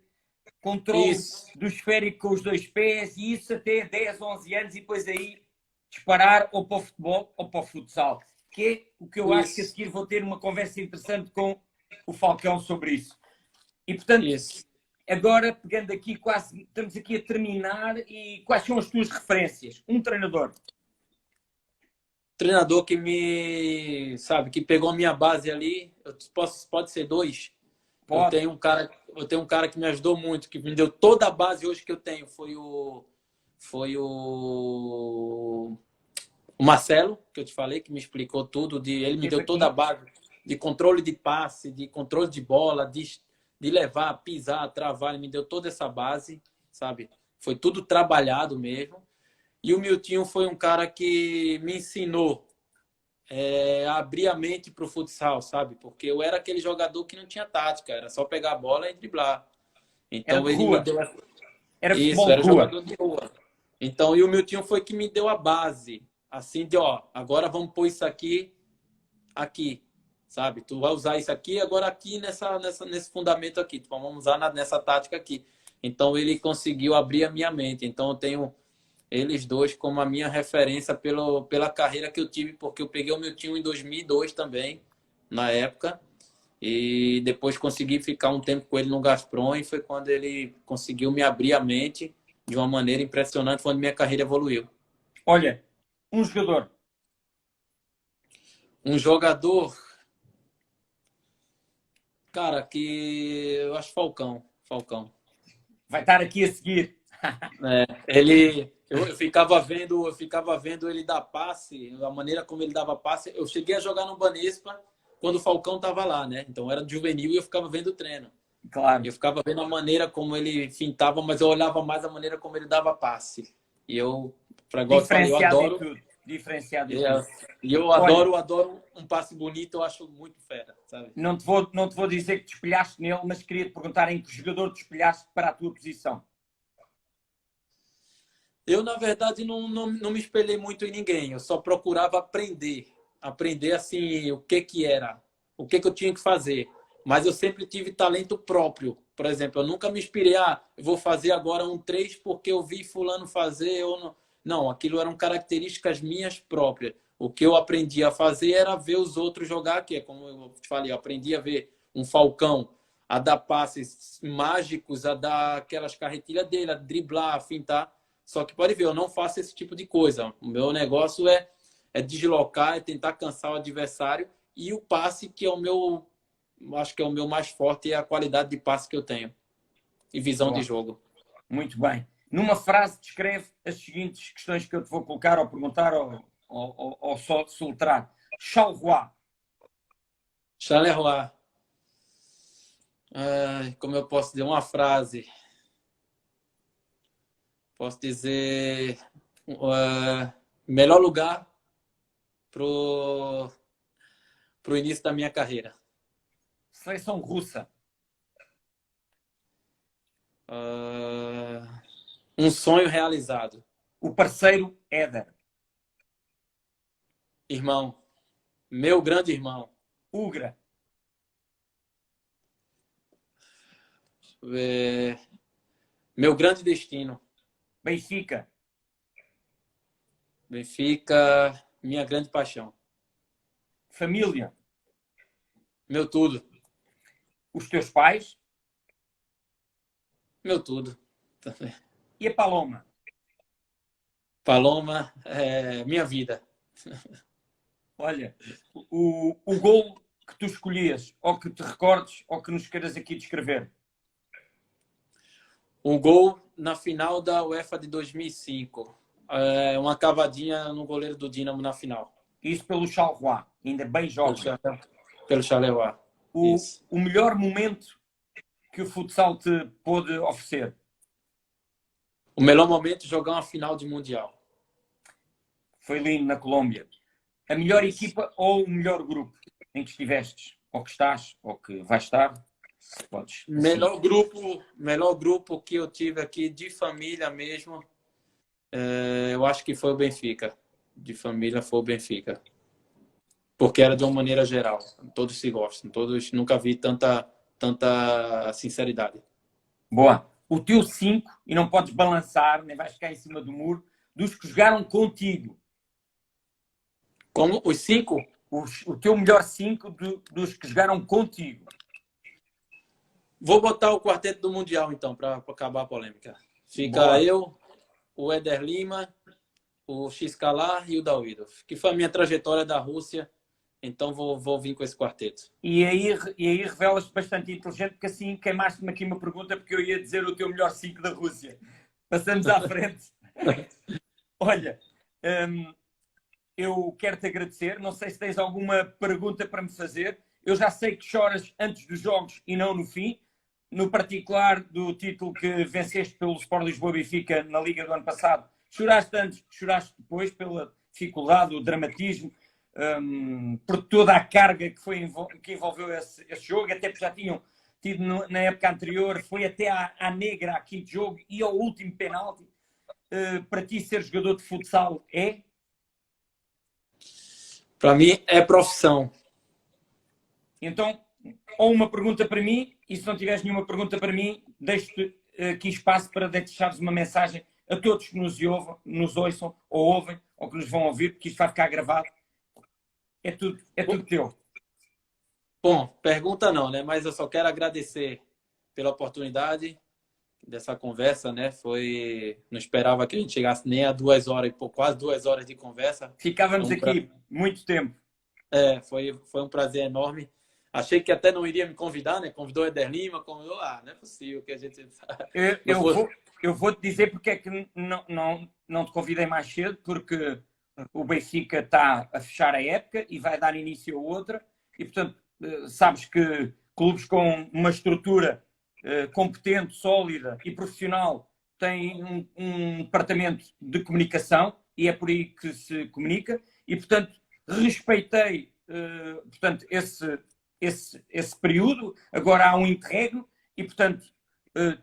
controle Isso, do esférico com os dois pés, e isso até 10, 11 anos, e depois aí disparar ou para o futebol ou para o futsal. Que é o que eu acho que a isso, seguir vou ter uma conversa interessante com o Falcão sobre isso. E, portanto, isso. agora, pegando aqui, quase estamos aqui a terminar, e quais são as tuas referências? Um treinador. Treinador sabe, que pegou a minha base ali, pode ser dois. Pode. Eu tenho um cara que me ajudou muito, que me deu toda a base hoje que eu tenho, foi o Marcelo, que eu te falei, que me explicou tudo, ele me Esteve deu toda a aqui. base de controle de passe, de controle de bola, de levar, pisar, travar, ele me deu toda essa base, sabe? Foi tudo trabalhado mesmo. E o Miltinho foi um cara que me ensinou a abrir a mente para o futsal, sabe? Porque eu era aquele jogador que não tinha tática, era só pegar a bola e driblar. Era Então de ele me rua. deu Era isso, futebol de era rua. jogador de rua. Então, e o Miltinho foi que me deu a base, assim de, ó, agora vamos pôr isso aqui, sabe? Tu vai usar isso aqui, agora aqui nesse fundamento aqui, tu vamos usar nessa tática aqui. Então ele conseguiu abrir a minha mente. Então eu tenho eles dois como a minha referência pela carreira que eu tive, porque eu peguei o meu time em 2002 também, na época, e depois consegui ficar um tempo com ele no Gazprom, e foi quando ele conseguiu me abrir a mente de uma maneira impressionante, foi onde minha carreira evoluiu. Olha, um jogador. Um jogador, Cara, que eu acho Falcão. Falcão. Vai estar aqui a seguir. Eu ficava vendo ele dar passe, a maneira como ele dava passe. Eu cheguei a jogar no Banespa quando o Falcão estava lá, né? Então era juvenil e eu ficava vendo o treino. Claro. Eu ficava vendo a maneira como ele fintava, mas eu olhava mais a maneira como ele dava passe. E eu, para igual eu falei, eu Diferenciado em adoro. tudo. Diferenciado em tudo. E eu Olha, adoro um passe bonito, eu acho muito fera, sabe? não te vou dizer que te espelhaste nele, mas queria te perguntar em que jogador te espelhaste para a tua posição. Eu, na verdade, não me espelhei muito em ninguém. Eu só procurava aprender. Aprender, assim, o que era. O que eu tinha que fazer. Mas eu sempre tive talento próprio. Por exemplo, eu nunca me inspirei, eu vou fazer agora um 3 porque eu vi fulano fazer. Ou não. Não, aquilo eram características minhas próprias. O que eu aprendi a fazer era ver os outros jogar, que é como eu te falei, eu aprendi a ver um Falcão, a dar passes mágicos, a dar aquelas carretilhas dele, a driblar, a fintar. Só que pode ver, eu não faço esse tipo de coisa. O meu negócio é deslocar, é tentar cansar o adversário. E o passe, que é o meu, acho que é o meu mais forte, é a qualidade de passe que eu tenho. E visão de Bom, jogo. muito bem. Numa frase, descreve as seguintes questões que eu te vou colocar, ou perguntar, ou só soltar. Charleroi. Charleroi. Como eu posso dizer uma frase? Posso dizer melhor lugar pro início da minha carreira. Seleção russa. Um sonho realizado. O parceiro Éder. Irmão. Meu grande irmão. Ugra. Meu grande destino. Benfica. Benfica, minha grande paixão. Família. Meu tudo. Os teus pais. Meu tudo. E a Paloma. Paloma, minha vida. Olha, o gol que tu escolhias, ou que te recordes, ou que nos queiras aqui descrever. Um gol na final da UEFA de 2005. Uma cavadinha no goleiro do Dinamo na final. Isso pelo Charleroi, ainda bem jovem. Pelo Charleroi. O melhor momento que o futsal te pôde oferecer? O melhor momento é jogar uma final de Mundial. Foi lindo na Colômbia. A melhor equipa ou o melhor grupo em que estiveste? Ou que estás, ou que vais estar? Se podes. Melhor grupo que eu tive aqui de família mesmo, eu acho que foi o Benfica. De família foi o Benfica. Porque era de uma maneira geral. Todos se gostam. Todos, nunca vi tanta sinceridade. Boa. O teu 5, e não podes balançar, nem vais ficar em cima do muro, dos que jogaram contigo. Como? Os 5? O teu melhor 5 dos que jogaram contigo. Vou botar o quarteto do Mundial, então, para acabar a polêmica. Fica Boa. eu, o Éder Lima, o Xcalar e o Davidov, que foi a minha trajetória da Rússia. Então vou vir com esse quarteto. E aí revelas-te bastante inteligente, porque assim queimaste-me aqui uma pergunta, porque eu ia dizer o teu melhor 5 da Rússia. Passamos à frente. Olha, eu quero-te agradecer. Não sei se tens alguma pergunta para me fazer. Eu já sei que choras antes dos jogos e não no fim. No particular do título que venceste pelo Sport Lisboa Benfica na Liga do ano passado. Choraste antes, choraste depois pela dificuldade, o dramatismo, por toda a carga que envolveu esse jogo, até porque já tinham tido na época anterior, foi até à negra aqui de jogo e ao último penalti. Para ti ser jogador de futsal é? Para mim é profissão. Então, ou uma pergunta para mim, e se não tiveres nenhuma pergunta para mim, deixo-te aqui espaço para deixares uma mensagem a todos que nos ouçam, ou ouvem, ou que nos vão ouvir, porque isto vai ficar gravado. É tudo teu. Bom, pergunta não, né? Mas eu só quero agradecer pela oportunidade dessa conversa, né? Não esperava que a gente chegasse nem a 2 horas, quase 2 horas de conversa. Ficávamos aqui muito tempo. Foi um prazer enorme. Achei que até não iria me convidar, né? Convidou o Éder Lima, convidou. Ah, não é possível que a gente. Eu vou te dizer porque é que não te convidei mais cedo, porque o Benfica está a fechar a época e vai dar início a outra, e portanto, sabes que clubes com uma estrutura competente, sólida e profissional têm um departamento de comunicação e é por aí que se comunica, e portanto, respeitei portanto, esse período. Agora há um interregno e portanto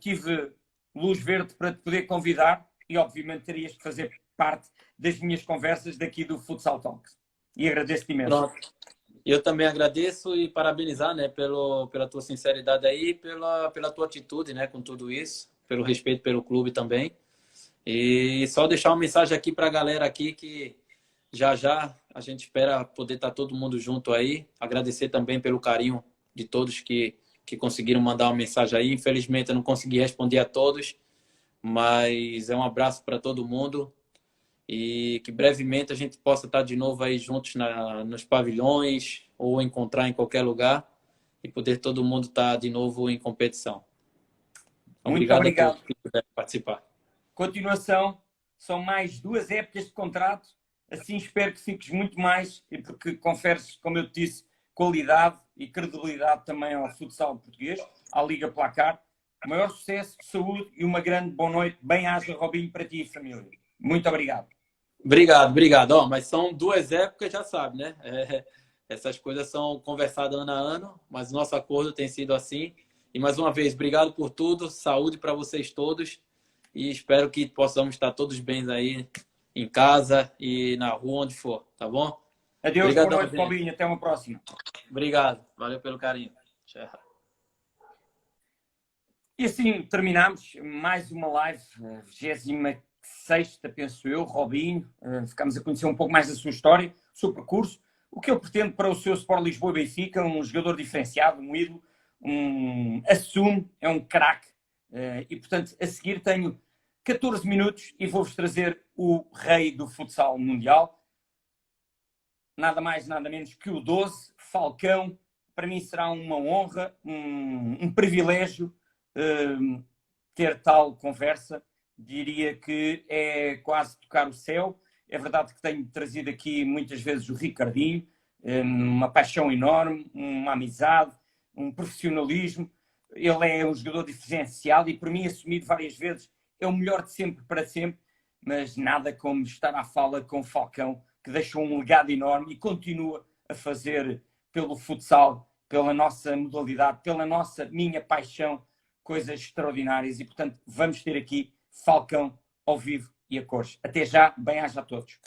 tive luz verde para te poder convidar e obviamente terias que fazer parte das minhas conversas daqui do Futsal Talks. E agradeço-te imenso. Pronto. Eu também agradeço e parabenizar, né, pela tua sinceridade aí, pela tua atitude, né, com tudo isso, pelo respeito pelo clube também. E só deixar uma mensagem aqui para a galera aqui que já já a gente espera poder estar todo mundo junto aí. Agradecer também pelo carinho de todos que conseguiram mandar uma mensagem aí. Infelizmente eu não consegui responder a todos, mas é um abraço para todo mundo e que brevemente a gente possa estar de novo aí juntos nos pavilhões ou encontrar em qualquer lugar e poder todo mundo estar de novo em competição. Muito obrigado a todos que puderam participar. Continuação, são mais 2 épocas de contrato, assim espero que fiques muito mais, e porque conferes, como eu te disse, qualidade e credibilidade também ao futsal português, à Liga Placar. Maior sucesso, saúde e uma grande boa noite. Bem-aja, Robinho, para ti e família. Muito obrigado. Obrigado. Ó, mas são 2 épocas, já sabe, né? Essas coisas são conversadas ano a ano, mas nosso acordo tem sido assim. E mais uma vez, obrigado por tudo, saúde para vocês todos e espero que possamos estar todos bem aí em casa e na rua, onde for, tá bom? Adeus, obrigadão, boa noite, Robinho. Até uma próxima. Obrigado, valeu pelo carinho. Tchau. E assim terminamos mais uma live, 26ª, penso eu, Robinho. Ficamos a conhecer um pouco mais da sua história, do seu percurso, o que ele pretende para o seu Sport Lisboa e Benfica, um jogador diferenciado, um ídolo, assume, é um craque. E portanto, a seguir tenho 14 minutos e vou-vos trazer o rei do futsal mundial. Nada mais, nada menos que o 12, Falcão. Para mim será uma honra, um privilégio ter tal conversa. Diria que é quase tocar o céu. É verdade que tenho trazido aqui muitas vezes o Ricardinho, uma paixão enorme, uma amizade, um profissionalismo. Ele é um jogador diferenciado e por mim assumido várias vezes. É o melhor de sempre para sempre, mas nada como estar à fala com o Falcão, que deixou um legado enorme e continua a fazer pelo futsal, pela nossa modalidade, minha paixão, coisas extraordinárias. E, portanto, vamos ter aqui Falcão ao vivo e a cores. Até já, bem-aja a todos.